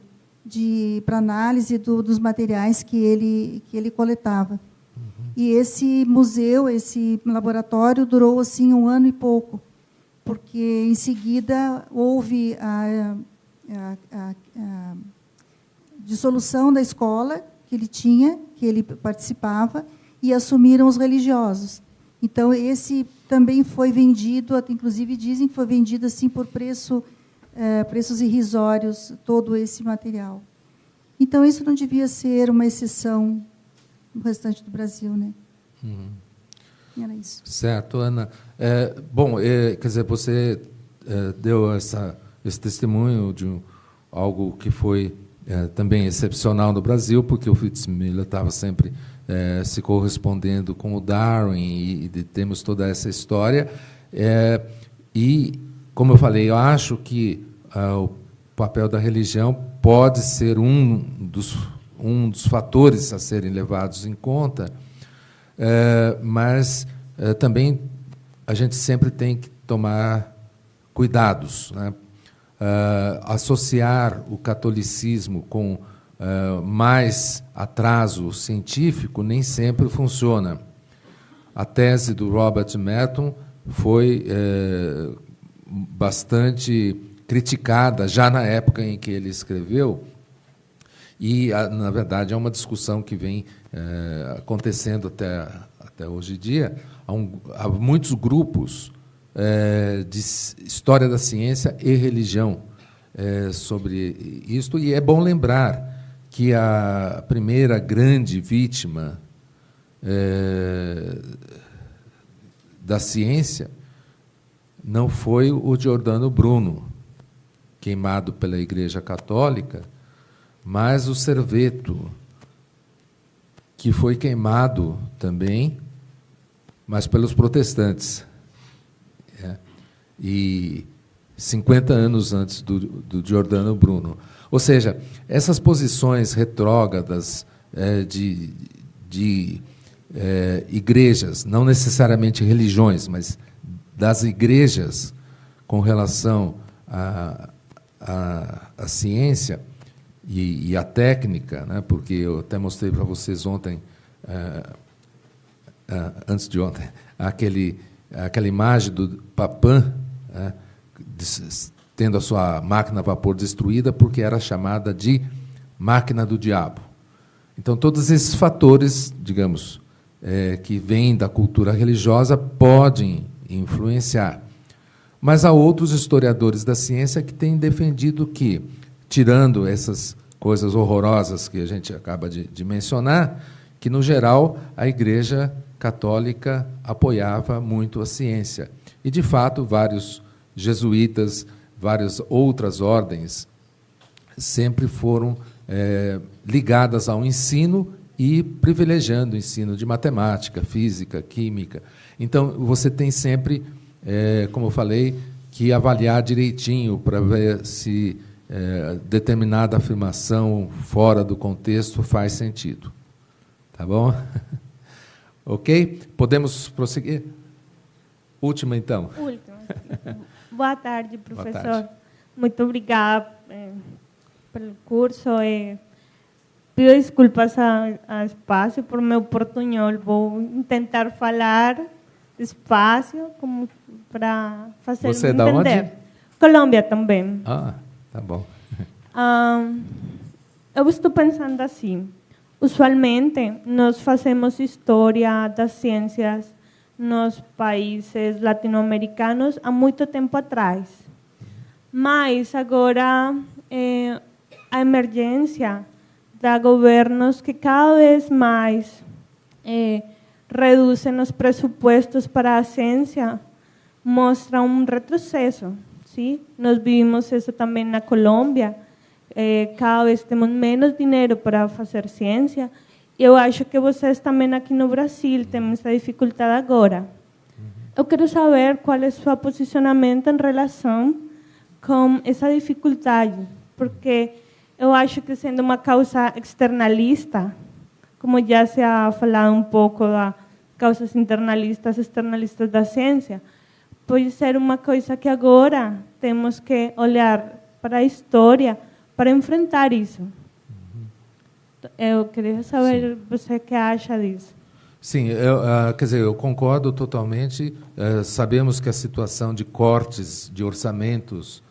para análise dos materiais que ele coletava. E esse museu, esse laboratório, durou assim 1 ano e pouco. porque em seguida houve a dissolução da escola que ele tinha, que ele participava, e assumiram os religiosos. Então, esse também foi vendido, inclusive dizem que foi vendido assim por preços irrisórios, todo esse material. Então, isso não devia ser uma exceção no restante do Brasil, né? Era isso. Certo, Ana. Quer dizer, você deu esse testemunho de algo que foi também excepcional no Brasil, porque o Fritz Müller estava sempre se correspondendo com o Darwin, e temos toda essa história. E, como eu falei, eu acho que o papel da religião pode ser um dos fatores a serem levados em conta, mas também a gente sempre tem que tomar cuidados, né? Associar o catolicismo com mais atraso científico nem sempre funciona. A tese do Robert Merton foi bastante criticada já na época em que ele escreveu, e, na verdade, é uma discussão que vem acontecendo até hoje em dia. Há muitos grupos de história da ciência e religião sobre isto, e é bom lembrar que a primeira grande vítima da ciência não foi o Giordano Bruno, queimado pela Igreja Católica, mas o Serveto, que foi queimado também, mas pelos protestantes. E 50 anos antes do Giordano Bruno. Ou seja, essas posições retrógradas de igrejas, não necessariamente religiões, mas das igrejas com relação à ciência e à técnica, né? Porque eu até mostrei para vocês ontem, antes de ontem, aquela imagem do Papin, tendo a sua máquina a vapor destruída porque era chamada de máquina do diabo. Então, todos esses fatores, digamos, que vêm da cultura religiosa podem influenciar. Mas há outros historiadores da ciência que têm defendido que, tirando essas coisas horrorosas que a gente acaba de mencionar, que, no geral, a Igreja Católica apoiava muito a ciência. E, de fato, vários jesuítas, várias outras ordens, sempre foram ligadas ao ensino e privilegiando o ensino de matemática, física, química. Então, você tem sempre, como eu falei, que avaliar direitinho para ver se determinada afirmação fora do contexto faz sentido. Tá bom? Ok? Podemos prosseguir? Última, então. Última. Boa tarde, professor. Boa tarde. Muito obrigada pelo curso. Pido desculpas ao espaço por meu portunhol. Vou tentar falar despacio como para fazer Você é entender. da onde? Colômbia também. Ah, tá bom. Eu estou pensando assim. Usualmente, nós fazemos história das ciências nos países latino-americanos há muito tempo atrás. Mas agora a emergência de governos que cada vez mais reduzem os presupuestos para a ciência mostra um retrocesso. ¿Sí? Nós vimos isso também na Colômbia. Cada vez temos menos dinheiro para fazer ciência. Eu acho que vocês também aqui no Brasil têm essa dificuldade agora. Eu quero saber qual é o seu posicionamento em relação com essa dificuldade, porque eu acho que sendo uma causa externalista, como já se ha falado um pouco das causas internalistas, externalistas da ciência, pode ser uma coisa que agora temos que olhar para a história para enfrentar isso. Eu queria saber você o que acha disso. Sim, quer dizer, eu concordo totalmente. Sabemos que a situação de cortes de orçamentos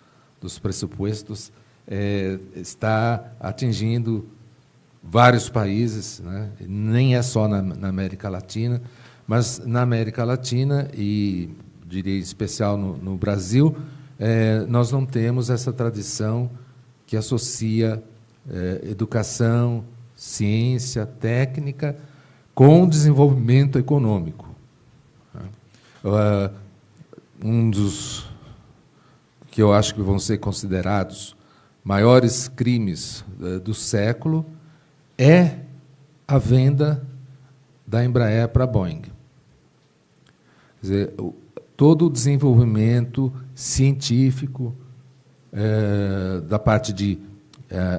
dos pressupostos está atingindo vários países, né? Nem é só na América Latina, mas na América Latina, e diria em especial no Brasil, nós não temos essa tradição que associa educação, ciência, técnica com desenvolvimento econômico. Um dos que eu acho que vão ser considerados maiores crimes do século é a venda da Embraer para a Boeing. Quer dizer, todo o desenvolvimento científico da parte de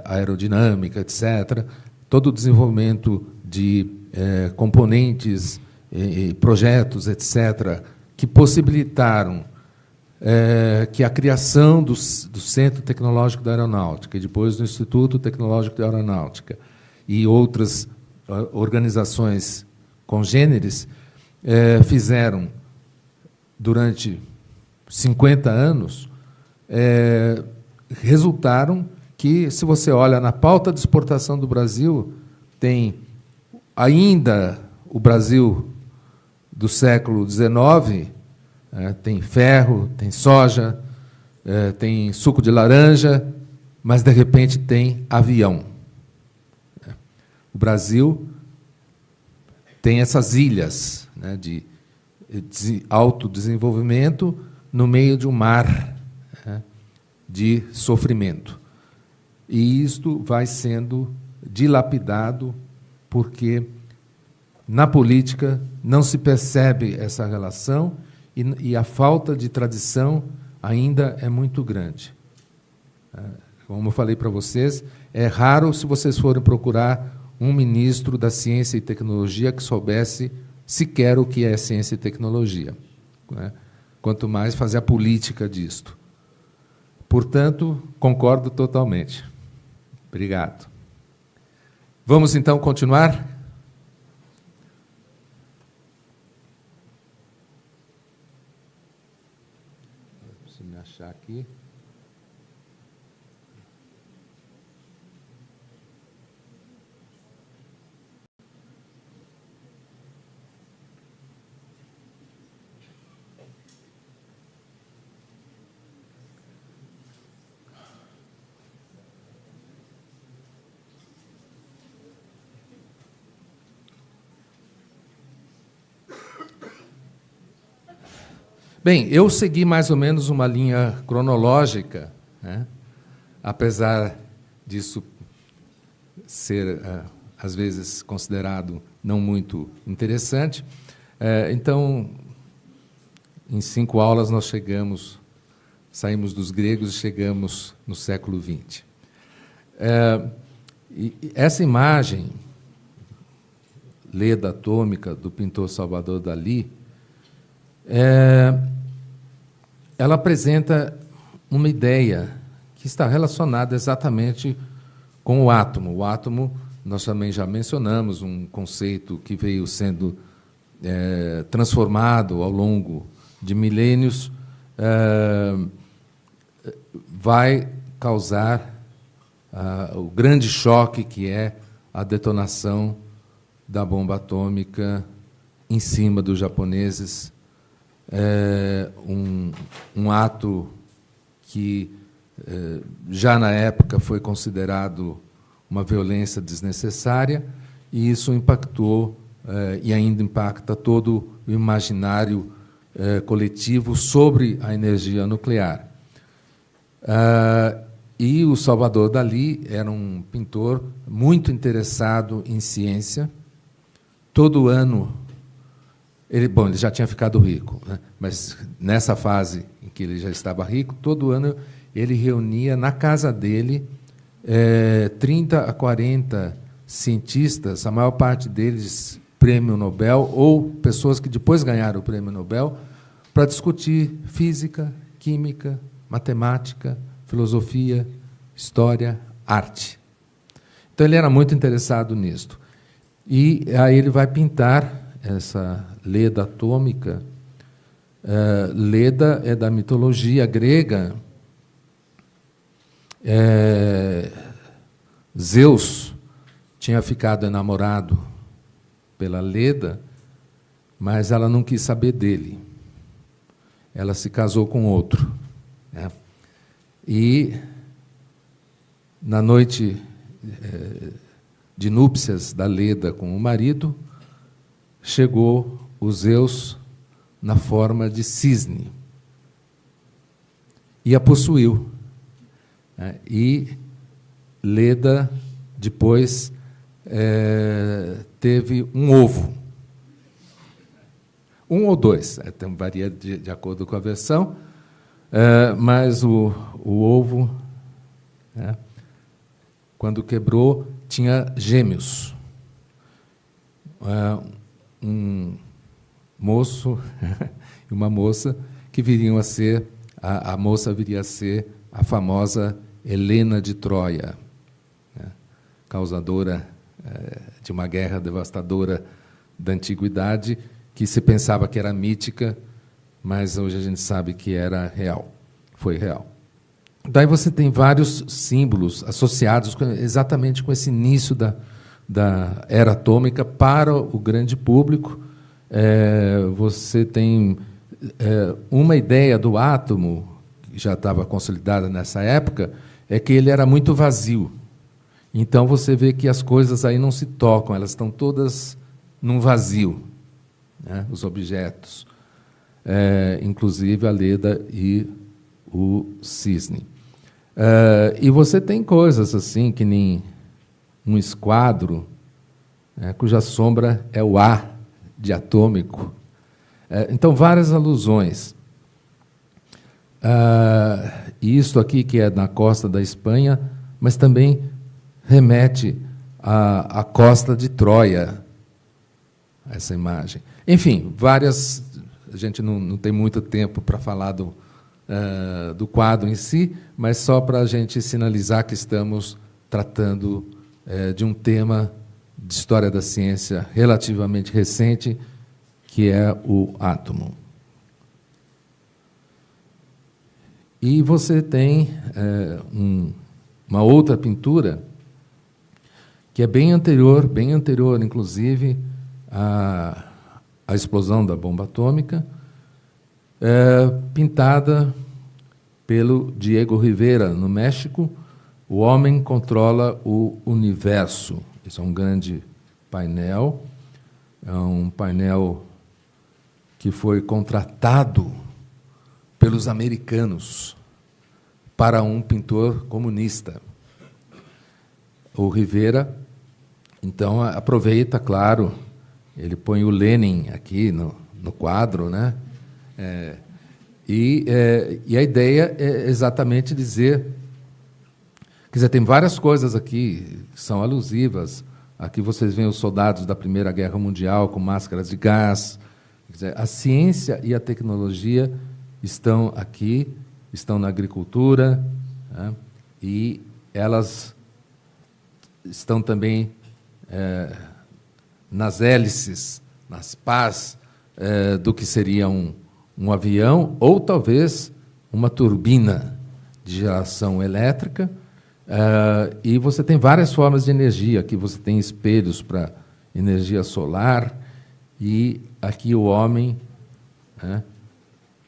aerodinâmica, etc., todo o desenvolvimento de componentes, projetos, etc., que possibilitaram que a criação do Centro Tecnológico da Aeronáutica e depois do Instituto Tecnológico da Aeronáutica e outras organizações congêneres fizeram, durante 50 anos, resultaram que, se você olha na pauta de exportação do Brasil, tem ainda o Brasil do século XIX, tem ferro, tem soja, tem suco de laranja, mas, de repente, tem avião. O Brasil tem essas ilhas, né, de autodesenvolvimento no meio de um mar, né, de sofrimento. E isto vai sendo dilapidado porque, na política, não se percebe essa relação e a falta de tradição ainda é muito grande. Como eu falei para vocês, é raro, se vocês forem procurar um ministro da Ciência e Tecnologia que soubesse sequer o que é ciência e tecnologia, né? Quanto mais fazer a política disto. Portanto, concordo totalmente. Obrigado. Vamos, então, continuar? Preciso me achar aqui. Bem, eu segui mais ou menos uma linha cronológica, né? Apesar disso ser, às vezes, considerado não muito interessante. Então, em 5 aulas, nós saímos dos gregos e chegamos no século XX. E essa imagem, Leda Atômica, do pintor Salvador Dalí, ela apresenta uma ideia que está relacionada exatamente com o átomo. O átomo, nós também já mencionamos, um conceito que veio sendo transformado ao longo de milênios, vai causar o grande choque que é a detonação da bomba atômica em cima dos japoneses. Um ato que, já na época, foi considerado uma violência desnecessária, e isso impactou, e ainda impacta, todo o imaginário coletivo sobre a energia nuclear. E o Salvador Dalí era um pintor muito interessado em ciência. Todo ano... Ele já tinha ficado rico, né? Mas, nessa fase em que ele já estava rico, todo ano ele reunia na casa dele 30 a 40 cientistas, a maior parte deles prêmio Nobel, ou pessoas que depois ganharam o prêmio Nobel, para discutir física, química, matemática, filosofia, história, arte. Então, ele era muito interessado nisto. E aí ele vai pintar essa Leda atômica. Leda é da mitologia grega. Zeus tinha ficado enamorado pela Leda, mas ela não quis saber dele. Ela se casou com outro, né? E, na noite de núpcias da Leda com o marido, chegou o Zeus na forma de cisne e a possuiu. E Leda, depois, teve um ovo. Um ou dois, varia de acordo com a versão, mas o ovo, quando quebrou, tinha gêmeos. Um moço e uma moça que viriam a ser, a moça viria a ser a famosa Helena de Troia, causadora de uma guerra devastadora da antiguidade, que se pensava que era mítica, mas hoje a gente sabe que era real, foi real. Daí você tem vários símbolos associados exatamente com esse início da era atômica para o grande público. Você tem uma ideia do átomo, que já estava consolidada nessa época, é que ele era muito vazio. Então, você vê que as coisas aí não se tocam, elas estão todas num vazio, né? Os objetos, inclusive a Leda e o cisne. E você tem coisas assim, que nem um esquadro, cuja sombra é o A de atômico. Então, várias alusões. E isso aqui, que é na costa da Espanha, mas também remete à costa de Troia, essa imagem. Enfim, várias... A gente não tem muito tempo para falar do quadro em si, mas só para a gente sinalizar que estamos tratando de um tema de história da ciência relativamente recente, que é o átomo. E você tem uma outra pintura que é bem anterior, inclusive, à explosão da bomba atômica, pintada pelo Diego Rivera, no México. O homem controla o universo. Esse é um grande painel, é um painel que foi contratado pelos americanos para um pintor comunista. O Rivera, então, aproveita, claro, ele põe o Lenin aqui no quadro, né? E a ideia é exatamente dizer... Quer dizer, tem várias coisas aqui que são alusivas. Aqui vocês veem os soldados da Primeira Guerra Mundial com máscaras de gás. Quer dizer, a ciência e a tecnologia estão aqui, estão na agricultura, né? E elas estão também nas hélices, nas pás do que seria um avião, ou talvez uma turbina de geração elétrica. E você tem várias formas de energia. Aqui você tem espelhos para energia solar, e aqui o homem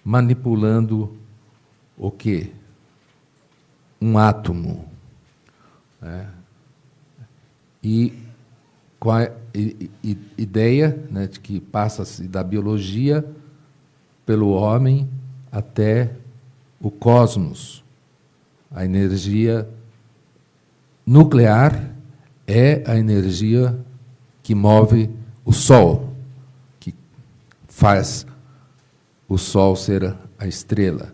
manipulando o quê? Um átomo. E com a ideia, né, de que passa-se da biologia pelo homem até o cosmos. A energia nuclear é a energia que move o Sol, que faz o Sol ser a estrela.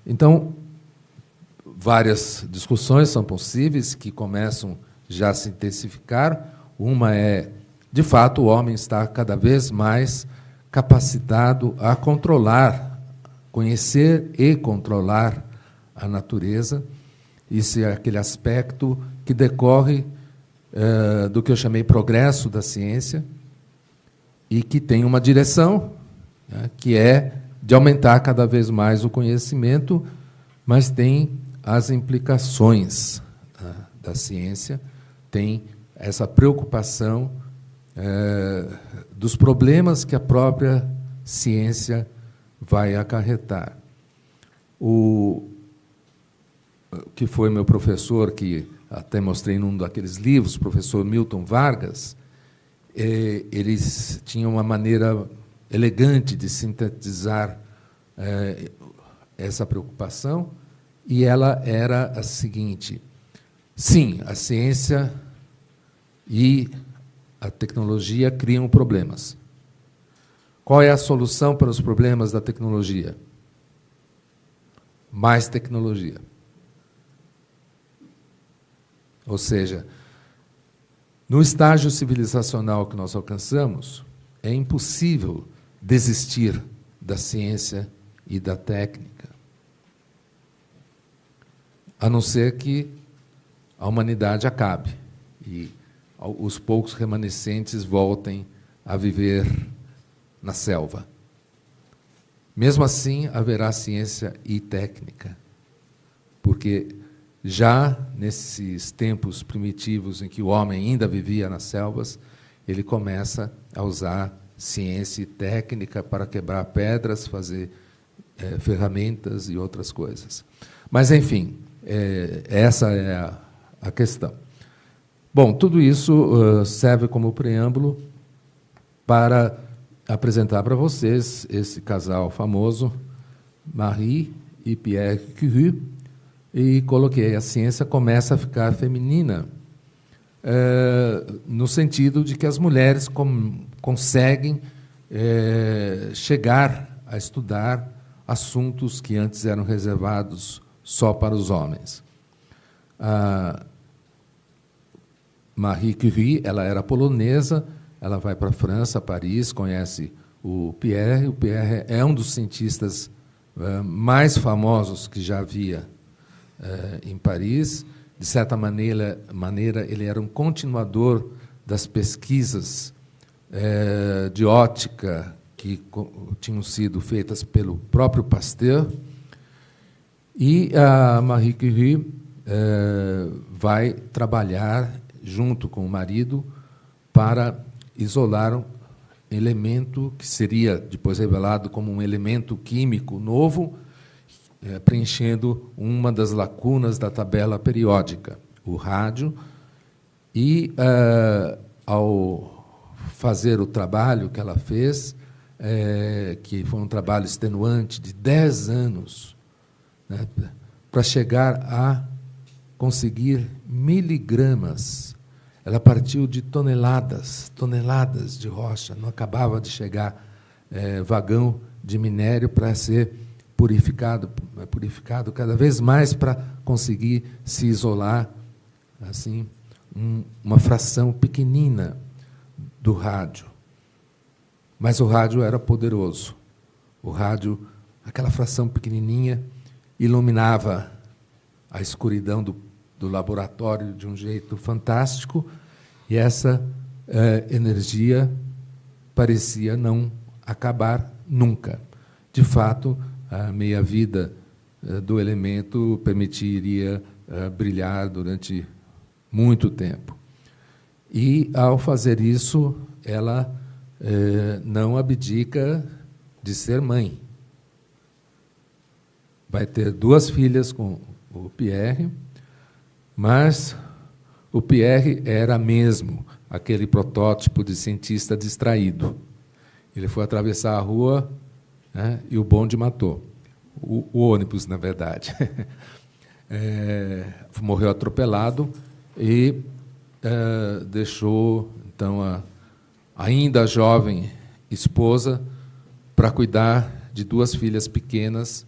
Então, várias discussões são possíveis, que começam já a se intensificar. Uma é, de fato, o homem está cada vez mais capacitado a controlar, conhecer e controlar a natureza. Isso é aquele aspecto que decorre do que eu chamei progresso da ciência, e que tem uma direção, né, que é de aumentar cada vez mais o conhecimento, mas tem as implicações da ciência, tem essa preocupação dos problemas que a própria ciência vai acarretar. O que foi meu professor, que até mostrei num daqueles livros, o professor Milton Vargas, eles tinham uma maneira elegante de sintetizar essa preocupação, e ela era a seguinte: sim, a ciência e a tecnologia criam problemas. Qual é a solução para os problemas da tecnologia? Mais tecnologia. Ou seja, no estágio civilizacional que nós alcançamos, é impossível desistir da ciência e da técnica, a não ser que a humanidade acabe e os poucos remanescentes voltem a viver na selva. Mesmo assim, haverá ciência e técnica, porque já nesses tempos primitivos em que o homem ainda vivia nas selvas, ele começa a usar ciência e técnica para quebrar pedras, fazer ferramentas e outras coisas. Mas, enfim, essa é a questão. Bom, tudo isso serve como preâmbulo para apresentar para vocês esse casal famoso, Marie e Pierre Curie, e coloquei: a ciência começa a ficar feminina, no sentido de que as mulheres conseguem chegar a estudar assuntos que antes eram reservados só para os homens. A Marie Curie, ela era polonesa, ela vai para a França, Paris, conhece o Pierre. O Pierre é um dos cientistas mais famosos que já havia em Paris. De certa maneira, ele era um continuador das pesquisas de óptica que tinham sido feitas pelo próprio Pasteur. E a Marie Curie vai trabalhar junto com o marido para isolar um elemento que seria depois revelado como um elemento químico novo, preenchendo uma das lacunas da tabela periódica, o rádio. E, ao fazer o trabalho que ela fez, que foi um trabalho extenuante de 10 anos, né, para chegar a conseguir miligramas. Ela partiu de toneladas de rocha, não acabava de chegar vagão de minério para ser purificado cada vez mais para conseguir se isolar, assim, uma fração pequenina do rádio. Mas o rádio era poderoso. O rádio, aquela fração pequenininha, iluminava a escuridão do laboratório de um jeito fantástico, e essa energia parecia não acabar nunca. De fato, a meia-vida do elemento permitiria brilhar durante muito tempo. E, ao fazer isso, ela não abdica de ser mãe. Vai ter 2 filhas com o Pierre, mas o Pierre era mesmo aquele protótipo de cientista distraído. Ele foi atravessar a rua, né, e o bonde matou. O ônibus, na verdade. Morreu atropelado e deixou, então, a ainda jovem esposa para cuidar de 2 filhas pequenas,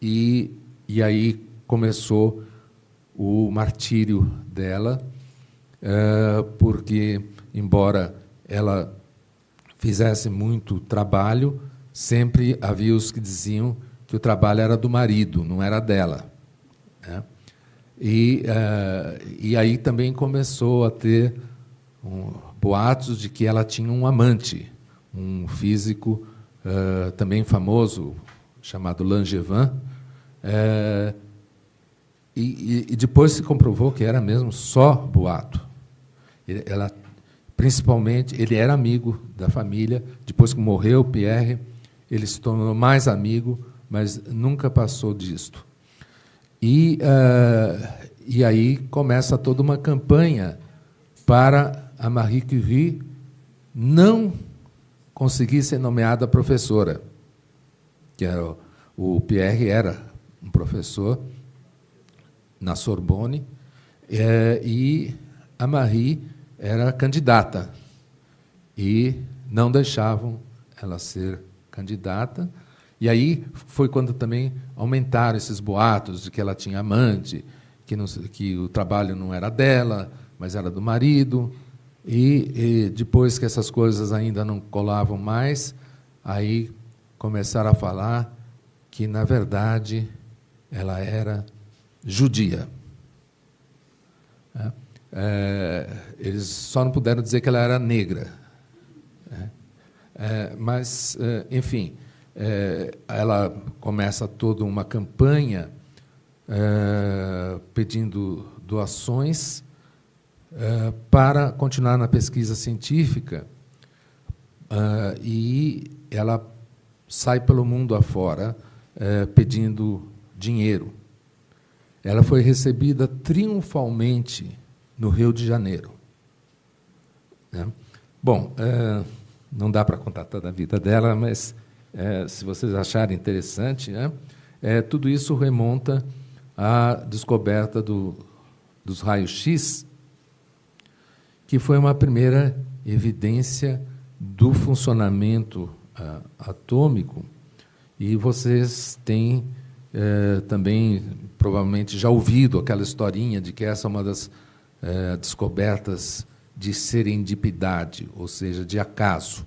e aí começou o martírio dela, porque, embora ela fizesse muito trabalho, sempre havia os que diziam que o trabalho era do marido, não era dela, né? E aí também começou a ter boatos de que ela tinha um amante, um físico também famoso, chamado Langevin, e depois se comprovou que era mesmo só boato. Principalmente, ele era amigo da família. Depois que morreu Pierre, ele se tornou mais amigo, mas nunca passou disto. E aí começa toda uma campanha para a Marie Curie não conseguir ser nomeada professora. Que era, o Pierre era um professor na Sorbonne, e a Marie era candidata. E não deixavam ela ser candidata. E aí foi quando também aumentaram esses boatos de que ela tinha amante, que o trabalho não era dela, mas era do marido. E depois que essas coisas ainda não colavam mais, aí começaram a falar que, na verdade, ela era judia. Eles só não puderam dizer que ela era negra. Mas, enfim, ela começa toda uma campanha pedindo doações para continuar na pesquisa científica, e ela sai pelo mundo afora pedindo dinheiro. Ela foi recebida triunfalmente no Rio de Janeiro. Bom, não dá para contar toda a vida dela, mas se vocês acharem interessante, tudo isso remonta à descoberta dos raios-x, que foi uma primeira evidência do funcionamento atômico, e vocês têm também, provavelmente, já ouvido aquela historinha de que essa é uma das descobertas de serendipidade, ou seja, de acaso.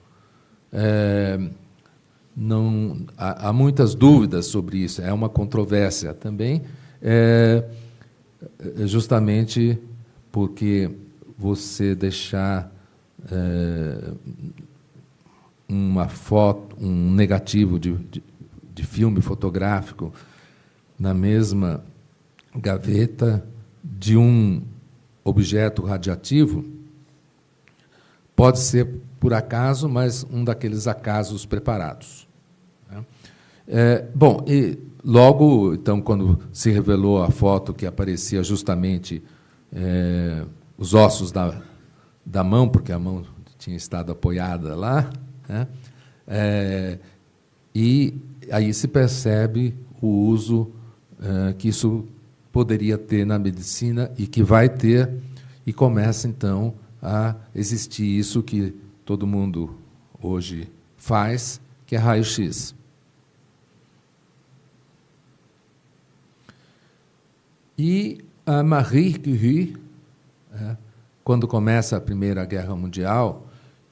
Não, há muitas dúvidas sobre isso, é uma controvérsia também, justamente porque você deixar uma foto, um negativo de filme fotográfico na mesma gaveta de um objeto radioativo pode ser por acaso, mas um daqueles acasos preparados. Bom, e logo, então, quando se revelou a foto que aparecia justamente os ossos da mão, porque a mão tinha estado apoiada lá, e aí se percebe o uso que isso poderia ter na medicina e que vai ter, e começa, então, a existir isso que todo mundo hoje faz, que é raio-x. E a Marie Curie, quando começa a Primeira Guerra Mundial,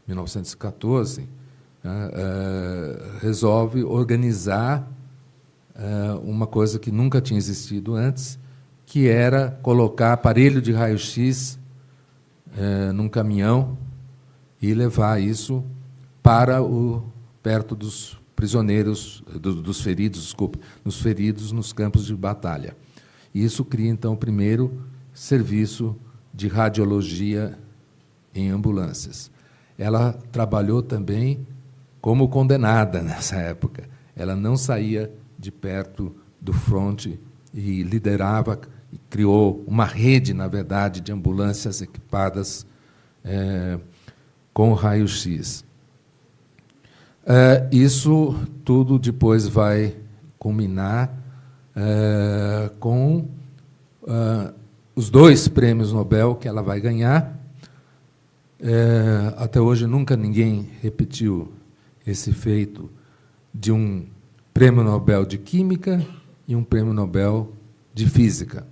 1914, resolve organizar uma coisa que nunca tinha existido antes, que era colocar aparelho de raio-x num caminhão e levar isso para perto dos prisioneiros, dos feridos, desculpe, dos feridos nos campos de batalha. E isso cria, então, o primeiro serviço de radiologia em ambulâncias. Ela trabalhou também como condenada nessa época. Ela não saía de perto do fronte e liderava, e criou uma rede, na verdade, de ambulâncias equipadas com raio-x. Isso tudo depois vai culminar com os 2 prêmios Nobel que ela vai ganhar. Até hoje nunca ninguém repetiu esse feito de um prêmio Nobel de Química e um prêmio Nobel de Física.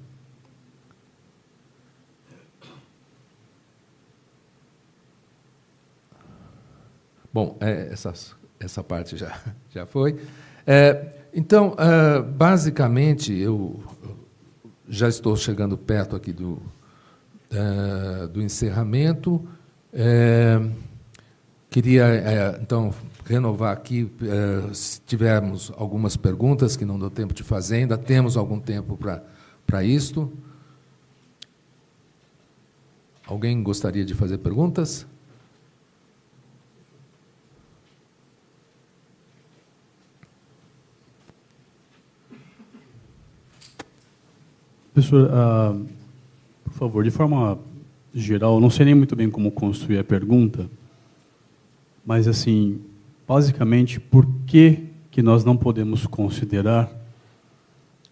Bom, essa parte já foi. Então, basicamente, eu já estou chegando perto aqui do encerramento, Queria, então, renovar aqui, se tivermos algumas perguntas que não deu tempo de fazer, ainda temos algum tempo para isto. Alguém gostaria de fazer perguntas? Professor, por favor, de forma geral, não sei nem muito bem como construir a pergunta, mas, assim, basicamente, por que nós não podemos considerar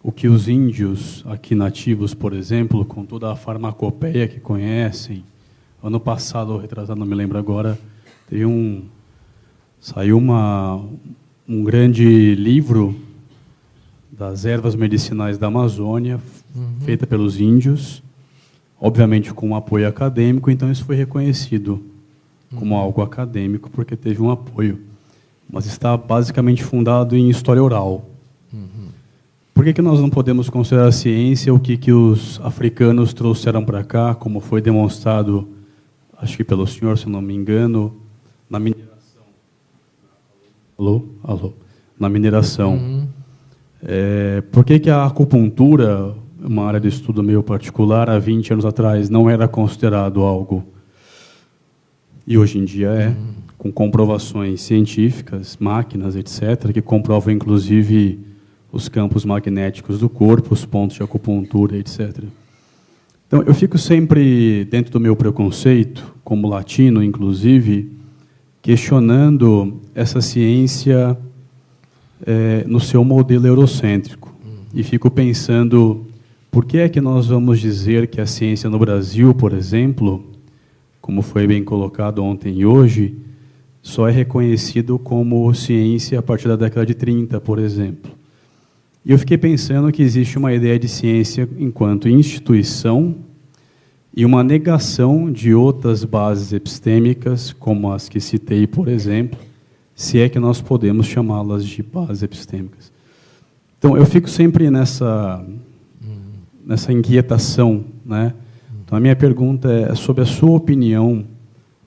o que os índios aqui nativos, por exemplo, com toda a farmacopeia que conhecem, ano passado, ou retrasado, não me lembro agora, saiu um grande livro das ervas medicinais da Amazônia, feita pelos índios, obviamente com um apoio acadêmico, então isso foi reconhecido como algo acadêmico, porque teve um apoio. Mas está basicamente fundado em história oral. Por que nós não podemos considerar a ciência o que os africanos trouxeram para cá, como foi demonstrado, acho que pelo senhor, se não me engano, na mineração? Alô? Na mineração. Por que a acupuntura, uma área de estudo meio particular, há 20 anos atrás, não era considerado algo? E hoje em dia é, com comprovações científicas, máquinas, etc., que comprovam, inclusive, os campos magnéticos do corpo, os pontos de acupuntura, etc. Então, eu fico sempre, dentro do meu preconceito, como latino, inclusive, questionando essa ciência no seu modelo eurocêntrico. E fico pensando, por que é que nós vamos dizer que a ciência no Brasil, por exemplo, como foi bem colocado ontem e hoje, só é reconhecido como ciência a partir da década de 30, por exemplo? E eu fiquei pensando que existe uma ideia de ciência enquanto instituição e uma negação de outras bases epistêmicas, como as que citei, por exemplo, se é que nós podemos chamá-las de bases epistêmicas. Então, eu fico sempre nessa inquietação, né? Então, a minha pergunta é sobre a sua opinião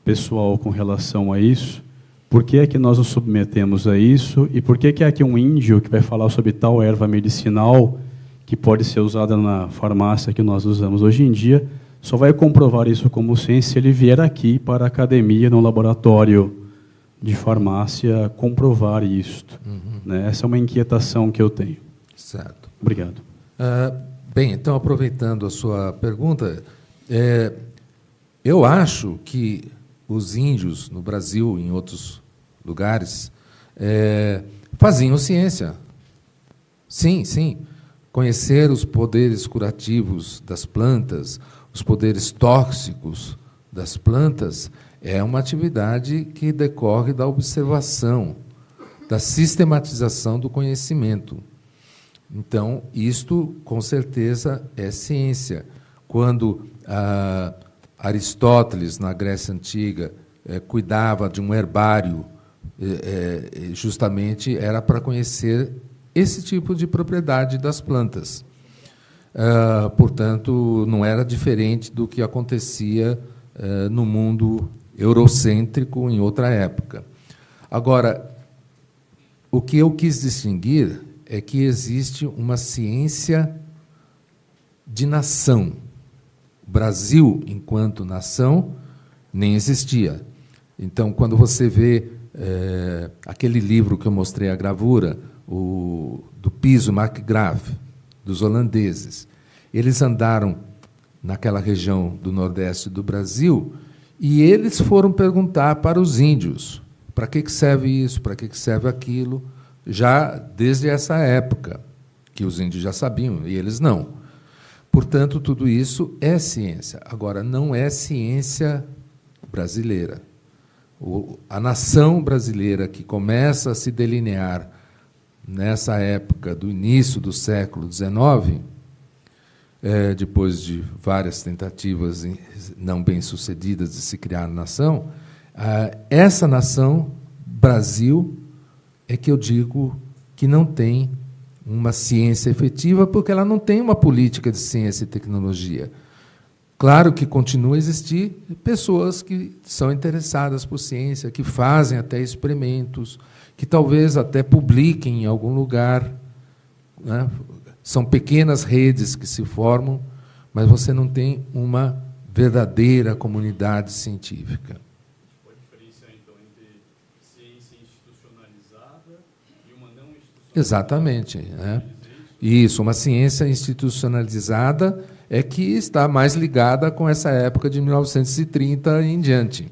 pessoal com relação a isso. Por que é que nós nos submetemos a isso? E por que é aqui um índio que vai falar sobre tal erva medicinal que pode ser usada na farmácia que nós usamos hoje em dia, só vai comprovar isso como ciência se ele vier aqui para a academia, no laboratório de farmácia, comprovar isto? Né? Essa é uma inquietação que eu tenho. Certo. Obrigado. Bem, então, aproveitando a sua pergunta, eu acho que os índios no Brasil e em outros lugares faziam ciência. Sim, sim. Conhecer os poderes curativos das plantas, os poderes tóxicos das plantas, é uma atividade que decorre da observação, da sistematização do conhecimento. Então, isto, com certeza, é ciência. Quando Aristóteles, na Grécia Antiga, cuidava de um herbário, justamente era para conhecer esse tipo de propriedade das plantas. Portanto, não era diferente do que acontecia no mundo eurocêntrico em outra época. Agora, o que eu quis distinguir é que existe uma ciência de nação. O Brasil, enquanto nação, nem existia. Então, quando você vê aquele livro que eu mostrei a gravura, do Piso Markgraf, dos holandeses, eles andaram naquela região do Nordeste do Brasil e eles foram perguntar para os índios para que serve isso, para que serve aquilo, já desde essa época, que os índios já sabiam, e eles não. Portanto, tudo isso é ciência. Agora, não é ciência brasileira. A nação brasileira que começa a se delinear nessa época do início do século XIX, depois de várias tentativas não bem-sucedidas de se criar nação, essa nação, Brasil, é que eu digo que não tem uma ciência efetiva, porque ela não tem uma política de ciência e tecnologia. Claro que continua a existir pessoas que são interessadas por ciência, que fazem até experimentos, que talvez até publiquem em algum lugar, né? São pequenas redes que se formam, mas você não tem uma verdadeira comunidade científica. Qual a diferença, então, entre ciência institucionalizada e uma não institucionalizada? Exatamente. Né? Isso, uma ciência institucionalizada é que está mais ligada com essa época de 1930 em diante.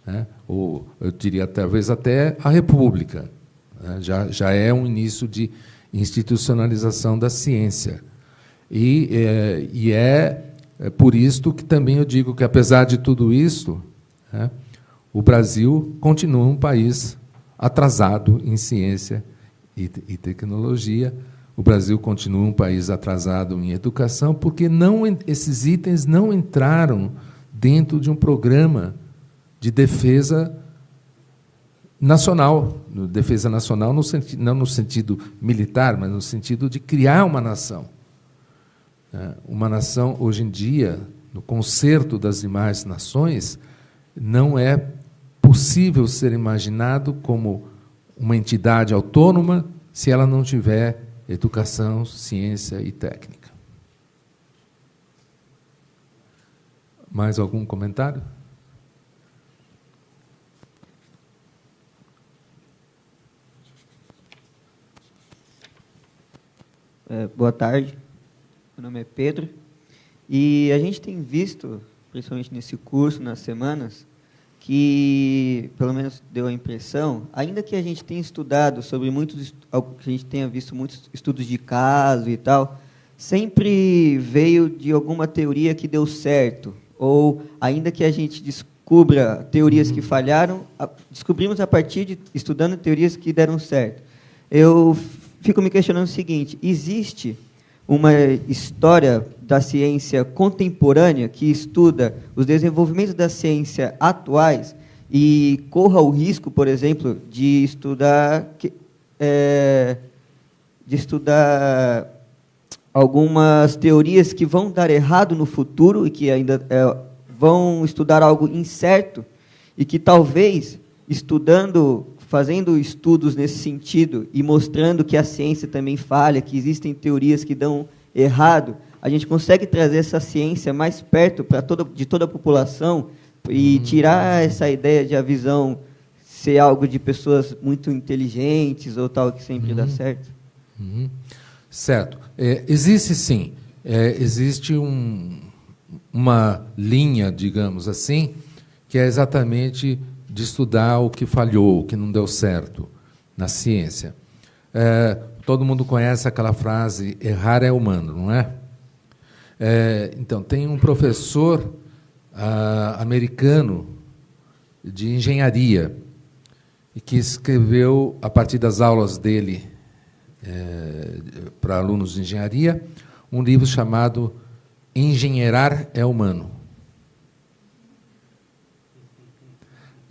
Né? Ou, eu diria, talvez até a República. Né? Já é um início de institucionalização da ciência. E é por isto que também eu digo que, apesar de tudo isso, né, o Brasil continua um país atrasado em ciência e tecnologia. O Brasil continua um país atrasado em educação, porque esses itens não entraram dentro de um programa de defesa nacional. Defesa nacional não no sentido militar, mas no sentido de criar uma nação. Uma nação, hoje em dia, no concerto das demais nações, não é possível ser imaginado como uma entidade autônoma se ela não tiver educação, ciência e técnica. Mais algum comentário? Boa tarde, meu nome é Pedro, e a gente tem visto, principalmente nesse curso, nas semanas, que, pelo menos deu a impressão, ainda que a gente tenha estudado sobre que a gente tenha visto muitos estudos de caso e tal, sempre veio de alguma teoria que deu certo, ou ainda que a gente descubra teorias que falharam, descobrimos a partir de estudando teorias que deram certo. Eu fico me questionando o seguinte: existe uma história da ciência contemporânea que estuda os desenvolvimentos da ciência atuais e corra o risco, por exemplo, de estudar algumas teorias que vão dar errado no futuro e que ainda vão estudar algo incerto e que talvez fazendo estudos nesse sentido e mostrando que a ciência também falha, que existem teorias que dão errado, a gente consegue trazer essa ciência mais perto de toda a população e tirar essa ideia de a visão ser algo de pessoas muito inteligentes ou tal que sempre dá certo? Certo. Existe sim. Existe uma linha, digamos assim, que é exatamente de estudar o que falhou, o que não deu certo na ciência. Todo mundo conhece aquela frase, errar é humano, não é? Então, tem um professor americano de engenharia e que escreveu, a partir das aulas dele para alunos de engenharia, um livro chamado Engenheirar é Humano.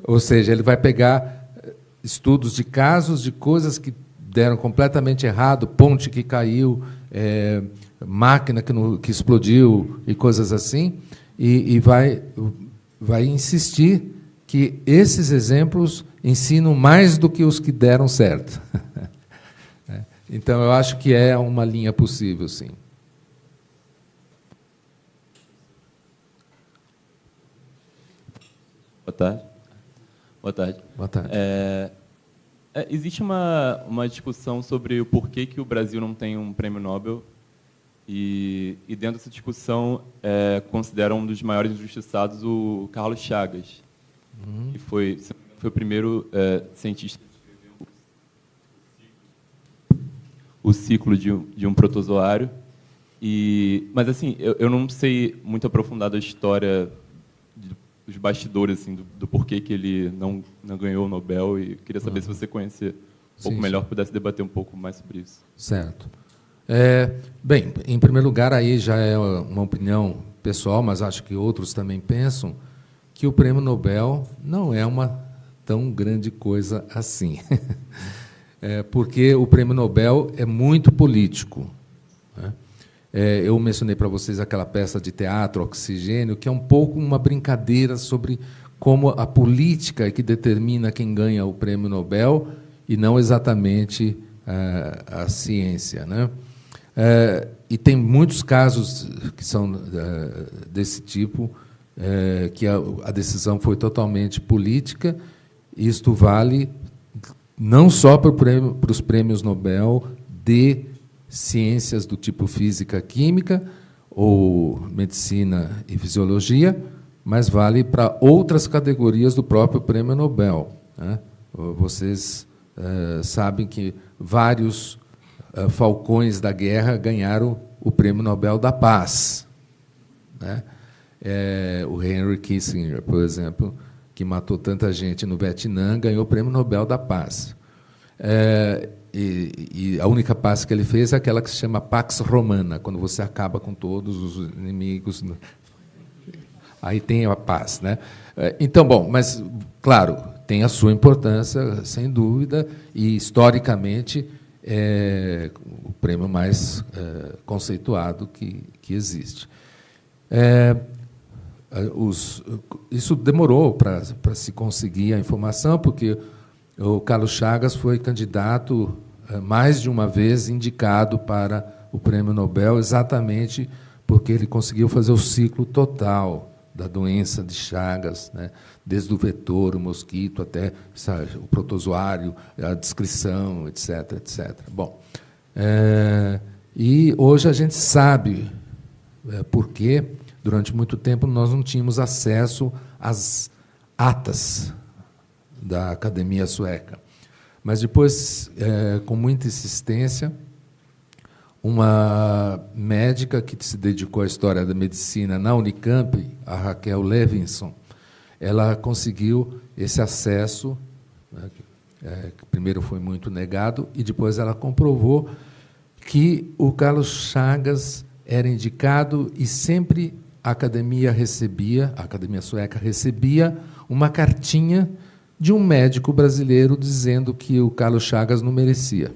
Ou seja, ele vai pegar estudos de casos, de coisas que deram completamente errado, ponte que caiu, máquina que explodiu e coisas assim, e vai insistir que esses exemplos ensinam mais do que os que deram certo. Então, eu acho que é uma linha possível, sim. Boa tarde. Boa tarde. Boa tarde. Existe uma discussão sobre o porquê que o Brasil não tem um prêmio Nobel e dentro dessa discussão consideram um dos maiores injustiçados o Carlos Chagas, que foi o primeiro cientista que escreveu o ciclo de um protozoário. Mas assim, eu não sei muito aprofundado a história os bastidores assim, do porquê que ele não ganhou o Nobel, e queria saber se você conhecia um pouco melhor, pudesse debater um pouco mais sobre isso. Certo. Bem, em primeiro lugar, aí já é uma opinião pessoal, mas acho que outros também pensam, que o Prêmio Nobel não é uma tão grande coisa assim. Porque o Prêmio Nobel é muito político, né? Eu mencionei para vocês aquela peça de teatro, Oxigênio, que é um pouco uma brincadeira sobre como a política é que determina quem ganha o prêmio Nobel e não exatamente a ciência, né? E tem muitos casos que são desse tipo, que a decisão foi totalmente política. Isto vale não só para os prêmios Nobel de ciências do tipo física, química ou medicina e fisiologia, mas vale para outras categorias do próprio prêmio Nobel, né? Vocês sabem que vários falcões da guerra ganharam o prêmio Nobel da Paz, né? O Henry Kissinger, por exemplo, que matou tanta gente no Vietnã, ganhou o prêmio Nobel da Paz. E a única paz que ele fez é aquela que se chama Pax Romana, quando você acaba com todos os inimigos. Aí tem a paz, né? Então, bom, mas, claro, tem a sua importância, sem dúvida, e, historicamente, é o prêmio mais conceituado que existe. Isso demorou para se conseguir a informação, porque o Carlos Chagas foi candidato mais de uma vez indicado para o prêmio Nobel, exatamente porque ele conseguiu fazer o ciclo total da doença de Chagas, né? Desde o vetor, o mosquito, até o protozoário, a descrição, etc., etc. Bom, e hoje a gente sabe por que, durante muito tempo, nós não tínhamos acesso às atas da Academia Sueca. Mas depois, com muita insistência, uma médica que se dedicou à história da medicina na Unicamp, a Raquel Levinson, ela conseguiu esse acesso, né, que primeiro foi muito negado, e depois ela comprovou que o Carlos Chagas era indicado e sempre a Academia Sueca recebia uma cartinha de um médico brasileiro dizendo que o Carlos Chagas não merecia.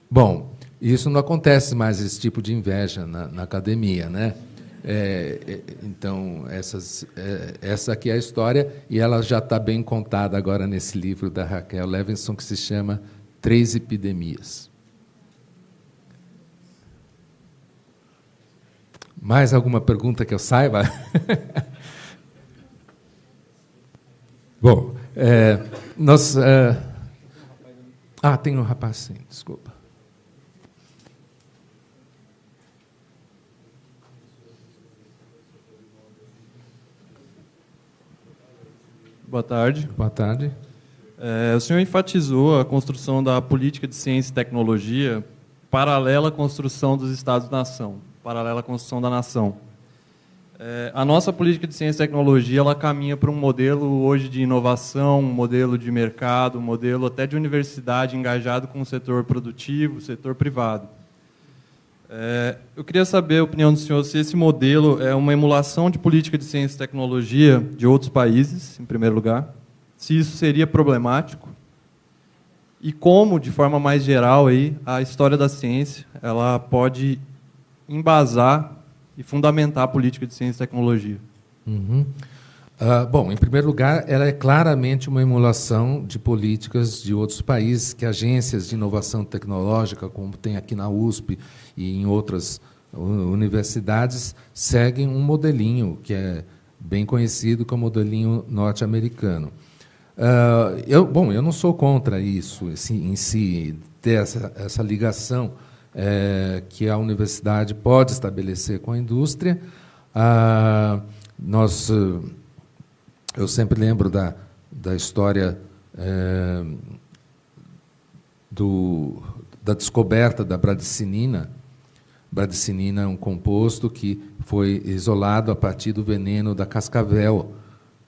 Bom, isso não acontece mais, esse tipo de inveja na academia, né? Então, essa aqui é a história, e ela já está bem contada agora nesse livro da Raquel Levinson, que se chama 3 Epidemias. Mais alguma pergunta que eu saiba? Bom, nós... tem um rapaz, sim, desculpa. Boa tarde. Boa tarde. O senhor enfatizou a construção da política de ciência e tecnologia paralela à construção dos Estados-nação, paralela à construção da nação. A nossa política de ciência e tecnologia ela caminha para um modelo hoje de inovação, um modelo de mercado, um modelo até de universidade engajado com o setor produtivo, o setor privado. Eu queria saber a opinião do senhor se esse modelo é uma emulação de política de ciência e tecnologia de outros países, em primeiro lugar, se isso seria problemático, e como, de forma mais geral, aí, a história da ciência ela pode embasar e fundamentar a política de ciência e tecnologia. Uhum. Bom, em primeiro lugar, ela é claramente uma emulação de políticas de outros países, que agências de inovação tecnológica, como tem aqui na USP e em outras universidades, seguem um modelinho que é bem conhecido como modelinho norte-americano. Eu não sou contra isso em si, ter essa ligação que a universidade pode estabelecer com a indústria. Eu sempre lembro da história da descoberta da bradicinina. Bradicinina é um composto que foi isolado a partir do veneno da cascavel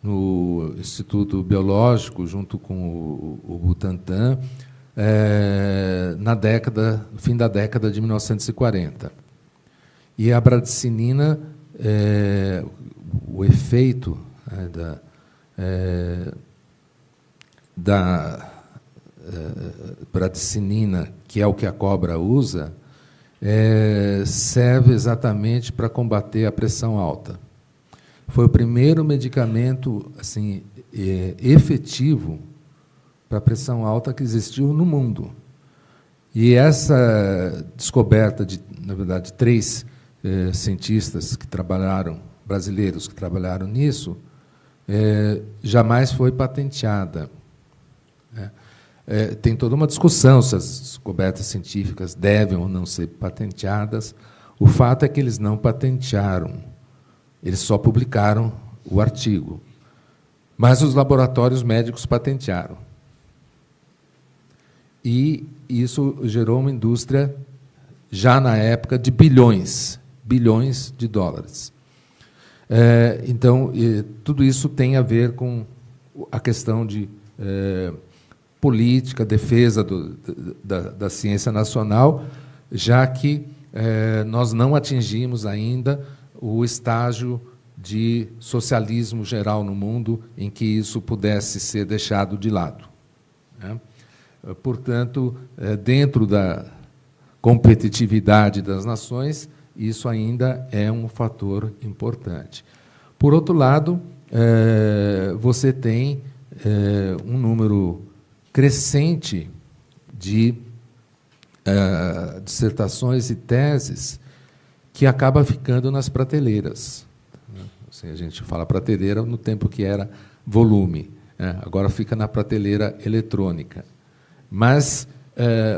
no Instituto Biológico, junto com o Butantan, no fim da década de 1940. E a bradicinina, o efeito da bradicinina, que é o que a cobra usa, serve exatamente para combater a pressão alta. Foi o primeiro medicamento assim, efetivo para a pressão alta que existiu no mundo. E essa descoberta na verdade, 3 cientistas que trabalharam, brasileiros que trabalharam nisso, jamais foi patenteada. Tem toda uma discussão se as descobertas científicas devem ou não ser patenteadas. O fato é que eles não patentearam, eles só publicaram o artigo. Mas os laboratórios médicos patentearam. E isso gerou uma indústria, já na época, de bilhões de dólares. Então, tudo isso tem a ver com a questão de política, defesa da ciência nacional, já que nós não atingimos ainda o estágio de socialismo geral no mundo em que isso pudesse ser deixado de lado. Portanto, dentro da competitividade das nações, isso ainda é um fator importante. Por outro lado, você tem um número crescente de dissertações e teses que acaba ficando nas prateleiras. Assim, a gente fala prateleira no tempo que era volume, agora fica na prateleira eletrônica. Mas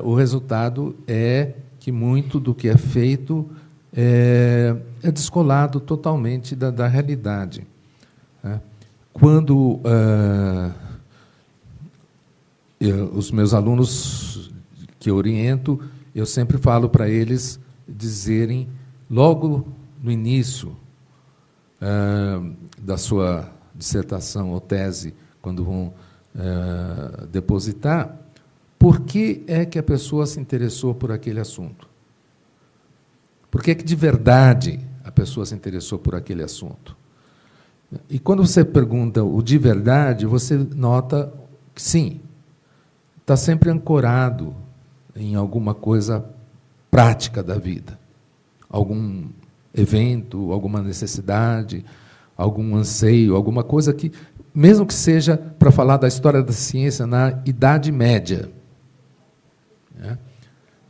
o resultado é que muito do que é feito é descolado totalmente da realidade. Quando os meus alunos que eu oriento, eu sempre falo para eles dizerem, logo no início da sua dissertação ou tese, quando vão depositar, por que é que a pessoa se interessou por aquele assunto? Por que é que, de verdade, a pessoa se interessou por aquele assunto? E quando você pergunta o de verdade, você nota que, sim, está sempre ancorado em alguma coisa prática da vida. Algum evento, alguma necessidade, algum anseio, alguma coisa que, mesmo que seja para falar da história da ciência na Idade Média,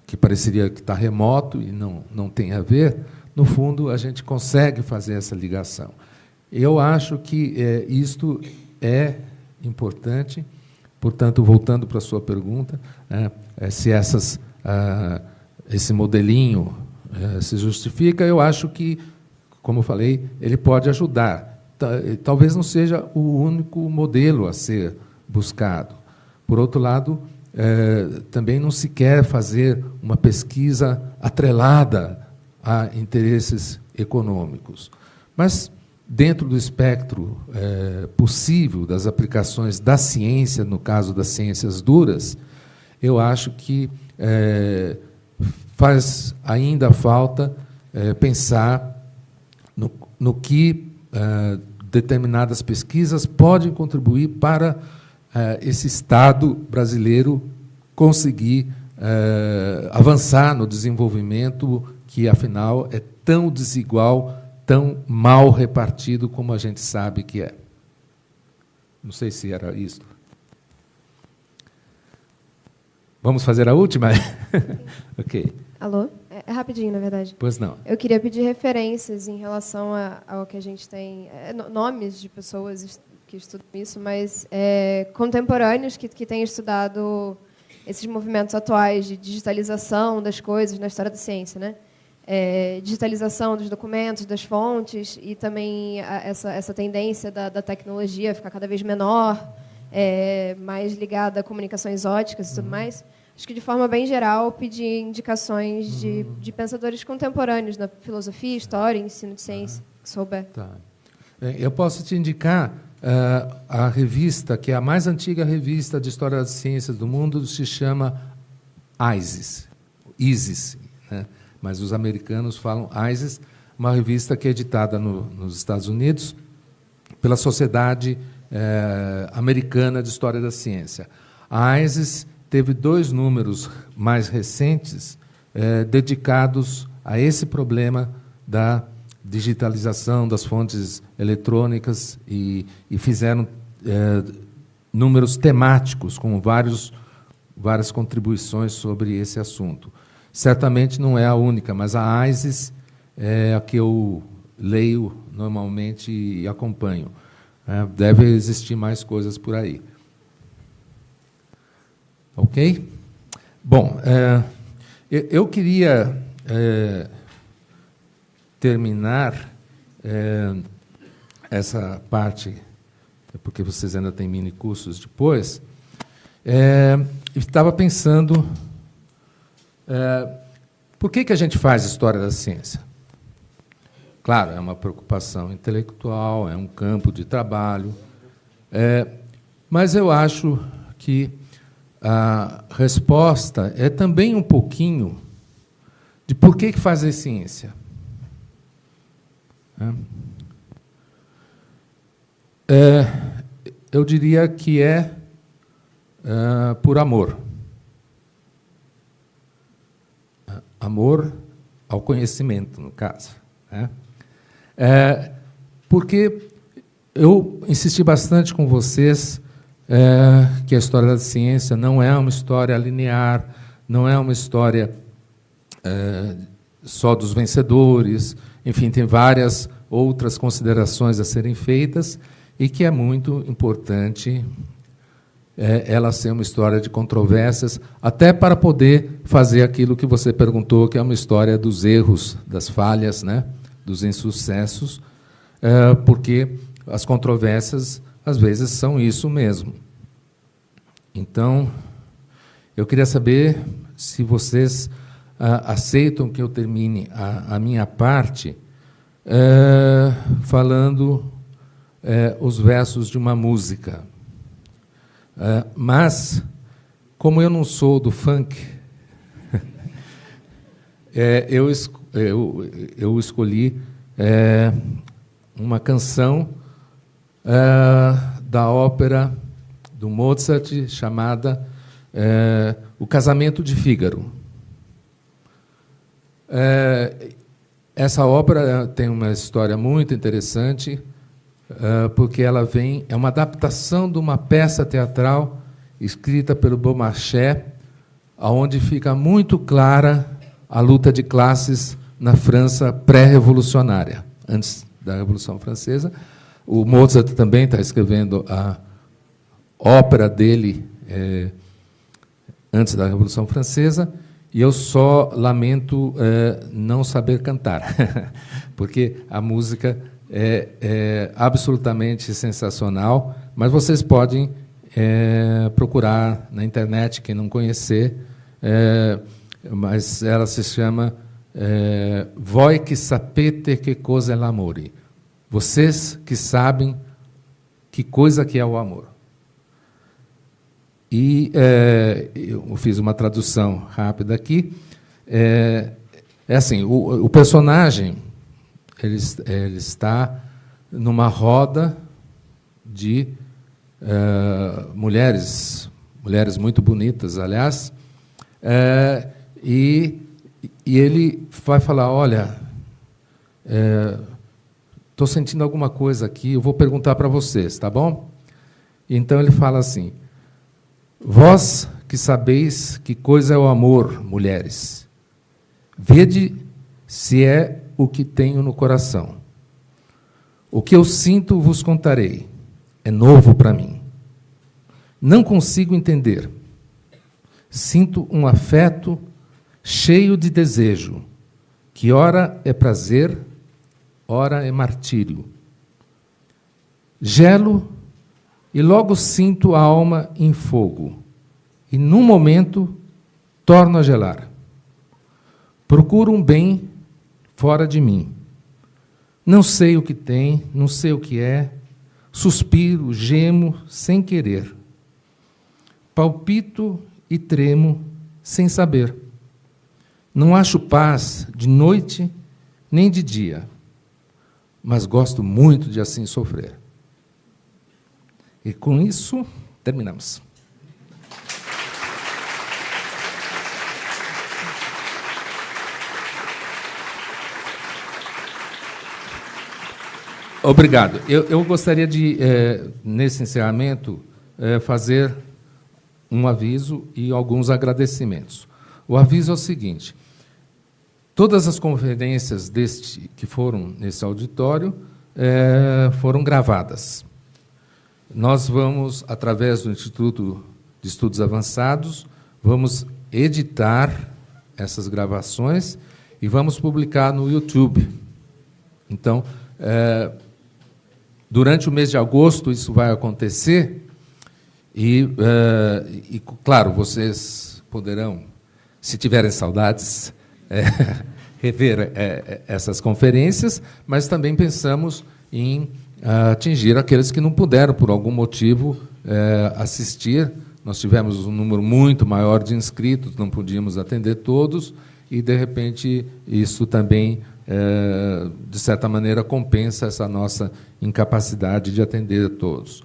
que pareceria que está remoto e não tem a ver, no fundo, a gente consegue fazer essa ligação. Eu acho que isto é importante. Portanto, voltando para a sua pergunta, se esse modelinho se justifica, eu acho que, como eu falei, ele pode ajudar. Talvez não seja o único modelo a ser buscado. Por outro lado, também não se quer fazer uma pesquisa atrelada a interesses econômicos. Mas, dentro do espectro possível das aplicações da ciência, no caso das ciências duras, eu acho que faz ainda falta pensar no que determinadas pesquisas podem contribuir para esse Estado brasileiro conseguir avançar no desenvolvimento que, afinal, é tão desigual, tão mal repartido como a gente sabe que é. Não sei se era isso. Vamos fazer a última? Ok. Alô? É rapidinho, na verdade. Pois não. Eu queria pedir referências em relação ao que a gente tem, nomes de pessoas que estudam isso, mas contemporâneos que têm estudado esses movimentos atuais de digitalização das coisas na história da ciência, né? Digitalização dos documentos, das fontes, e também essa tendência da tecnologia ficar cada vez menor, mais ligada a comunicações óticas e tudo mais. Acho que, de forma bem geral, pedir indicações de pensadores contemporâneos na filosofia, história, ensino de ciência, que souber. Tá. Eu posso te indicar a revista, que é a mais antiga revista de história das ciências do mundo, se chama ISIS, né? Mas os americanos falam ISIS, uma revista que é editada nos Estados Unidos pela Sociedade Americana de História da Ciência. A ISIS teve 2 números mais recentes, dedicados a esse problema da digitalização das fontes eletrônicas e fizeram números temáticos com várias contribuições sobre esse assunto. Certamente não é a única, mas a AISES é a que eu leio normalmente e acompanho. Deve existir mais coisas por aí. Ok? Bom, eu queria terminar essa parte, porque vocês ainda têm mini-cursos depois. Estava pensando, por que a gente faz história da ciência? Claro, é uma preocupação intelectual, é um campo de trabalho, mas eu acho que a resposta é também um pouquinho de por que fazer ciência. Eu diria que por amor. Amor ao conhecimento, no caso. Porque eu insisti bastante com vocês que a história da ciência não é uma história linear, não é uma história só dos vencedores, enfim, tem várias outras considerações a serem feitas e que é muito importante ela ser uma história de controvérsias, até para poder fazer aquilo que você perguntou, que é uma história dos erros, das falhas, né, dos insucessos, porque as controvérsias, às vezes, são isso mesmo. Então, eu queria saber se vocês aceitam que eu termine a minha parte falando os versos de uma música. Mas, como eu não sou do funk, eu escolhi uma canção da ópera do Mozart chamada O Casamento de Fígaro. Essa ópera tem uma história muito interessante, porque ela é uma adaptação de uma peça teatral escrita pelo Beaumarchais, onde fica muito clara a luta de classes na França pré-revolucionária, antes da Revolução Francesa. O Mozart também está escrevendo a ópera dele antes da Revolução Francesa, e eu só lamento não saber cantar, porque a música é absolutamente sensacional, mas vocês podem procurar na internet, quem não conhecer, mas ela se chama Voi che sapete che cosa è l'amore. Vocês que sabem que coisa que é o amor. E eu fiz uma tradução rápida aqui. Assim, o personagem ele está numa roda de mulheres muito bonitas, aliás, e ele vai falar, olha, estou sentindo alguma coisa aqui, eu vou perguntar para vocês, tá bom? Então ele fala assim: vós que sabeis que coisa é o amor, mulheres, vede se é o que tenho no coração. O que eu sinto vos contarei, é novo para mim. Não consigo entender. Sinto um afeto cheio de desejo, que ora é prazer, ora é martírio. Gelo e logo sinto a alma em fogo, e num momento torno a gelar. Procuro um bem fora de mim. Não sei o que tem, não sei o que é, suspiro, gemo sem querer. Palpito e tremo sem saber. Não acho paz de noite nem de dia, mas gosto muito de assim sofrer. E com isso, terminamos. Obrigado. Eu gostaria de, nesse encerramento, fazer um aviso e alguns agradecimentos. O aviso é o seguinte: todas as conferências que foram nesse auditório foram gravadas. Nós vamos, através do Instituto de Estudos Avançados, vamos editar essas gravações e vamos publicar no YouTube. Então, durante o mês de agosto, isso vai acontecer e, claro, vocês poderão, se tiverem saudades, rever essas conferências, mas também pensamos em atingir aqueles que não puderam, por algum motivo, assistir. Nós tivemos um número muito maior de inscritos, não podíamos atender todos, e, de repente, isso também, de certa maneira, compensa essa nossa incapacidade de atender todos.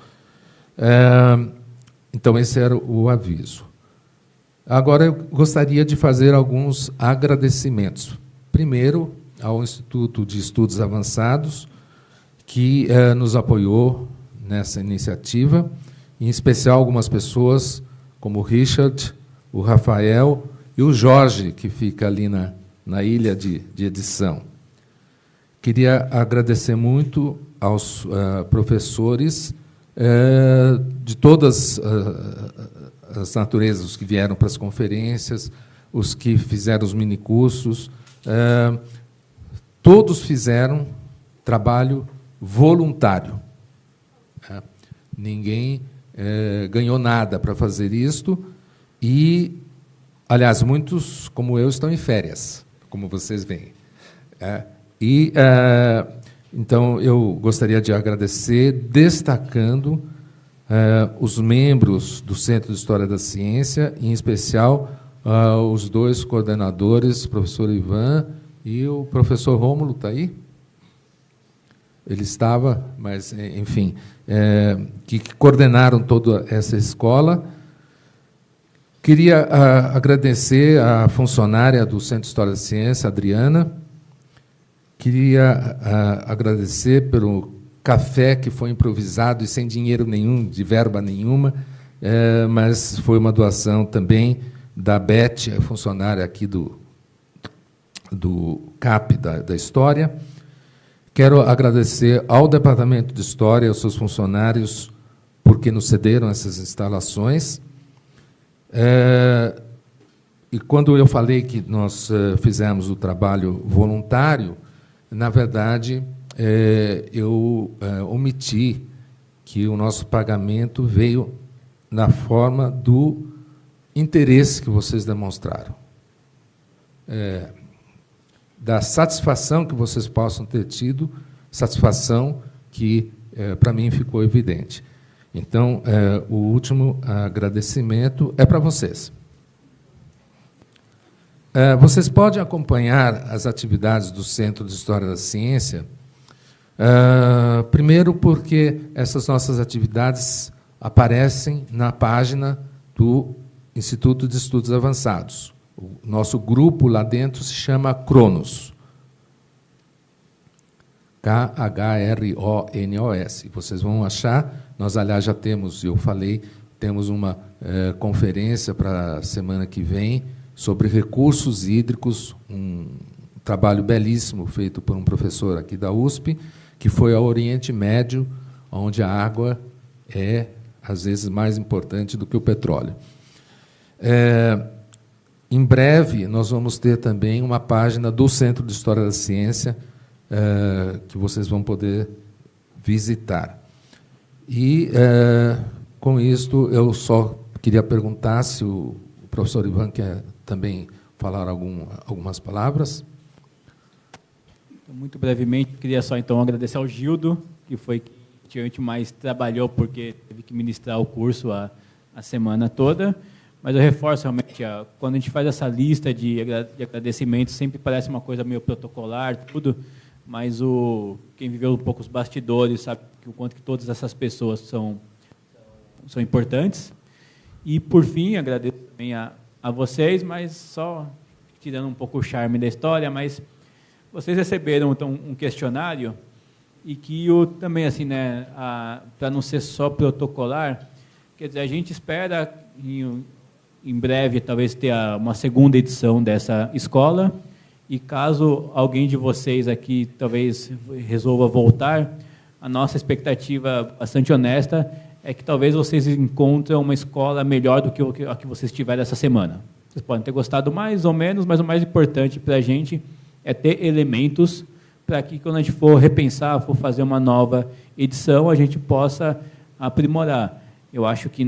Então, esse era o aviso. Agora, eu gostaria de fazer alguns agradecimentos. Primeiro, ao Instituto de Estudos Avançados, que nos apoiou nessa iniciativa, em especial algumas pessoas, como o Richard, o Rafael e o Jorge, que fica ali na ilha de edição. Queria agradecer muito aos professores de todas as naturezas, os que vieram para as conferências, os que fizeram os minicursos, todos fizeram trabalho voluntário. Ninguém ganhou nada para fazer isto e, aliás, muitos, como eu, estão em férias, como vocês veem. Então, eu gostaria de agradecer, destacando os membros do Centro de História da Ciência, em especial os dois coordenadores, o professor Ivan e o professor Rômulo. Está aí? Ele estava, mas, enfim, que coordenaram toda essa escola. Queria agradecer à funcionária do Centro de História da Ciência, Adriana. Queria agradecer pelo café que foi improvisado e sem dinheiro nenhum, de verba nenhuma, mas foi uma doação também da Beth, a funcionária aqui do CAP da História. Quero agradecer ao Departamento de História, aos seus funcionários, porque nos cederam essas instalações. E quando eu falei que nós fizemos o trabalho voluntário, na verdade, eu omiti que o nosso pagamento veio na forma do interesse que vocês demonstraram. Da satisfação que vocês possam ter tido, satisfação que, para mim, ficou evidente. Então, o último agradecimento é para vocês. Vocês podem acompanhar as atividades do Centro de História da Ciência, primeiro porque essas nossas atividades aparecem na página do Instituto de Estudos Avançados. O nosso grupo lá dentro se chama Cronos. KHRONOS. Vocês vão achar, nós, aliás, já temos, eu falei, temos uma conferência para a semana que vem sobre recursos hídricos, um trabalho belíssimo feito por um professor aqui da USP, que foi ao Oriente Médio, onde a água é, às vezes, mais importante do que o petróleo. Em breve, nós vamos ter também uma página do Centro de História da Ciência, que vocês vão poder visitar. E, com isto, eu só queria perguntar se o professor Ivan quer também falar algumas palavras. Muito brevemente, queria só, então, agradecer ao Gildo, que foi que a gente mais trabalhou, porque teve que ministrar o curso a semana toda. Mas eu reforço, realmente, quando a gente faz essa lista de agradecimentos, sempre parece uma coisa meio protocolar, tudo, mas quem viveu um pouco os bastidores sabe o quanto que todas essas pessoas são importantes. E, por fim, agradeço também a vocês, mas só tirando um pouco o charme da história, mas vocês receberam, então, um questionário e que também, assim, né, para não ser só protocolar, quer dizer, a gente espera em breve talvez ter uma segunda edição dessa escola, e caso alguém de vocês aqui talvez resolva voltar, a nossa expectativa bastante honesta é que talvez vocês encontrem uma escola melhor do que a que vocês tiveram essa semana. Vocês podem ter gostado mais ou menos, mas o mais importante para a gente é ter elementos para que, quando a gente for repensar, for fazer uma nova edição, a gente possa aprimorar. Eu acho que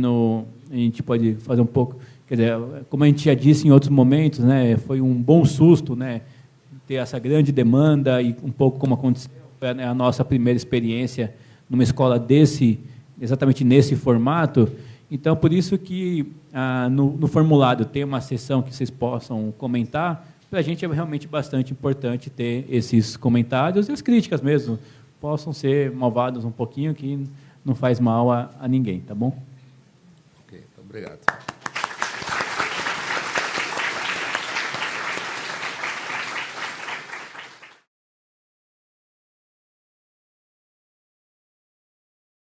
a gente pode fazer um pouco... Quer dizer, como a gente já disse em outros momentos, né, foi um bom susto, né, ter essa grande demanda e um pouco como aconteceu, a nossa primeira experiência numa escola exatamente nesse formato. Então, por isso que no formulário tem uma seção que vocês possam comentar. Para a gente é realmente bastante importante ter esses comentários e as críticas mesmo possam ser malvadas um pouquinho, que não faz mal a ninguém, tá bom? Ok, obrigado.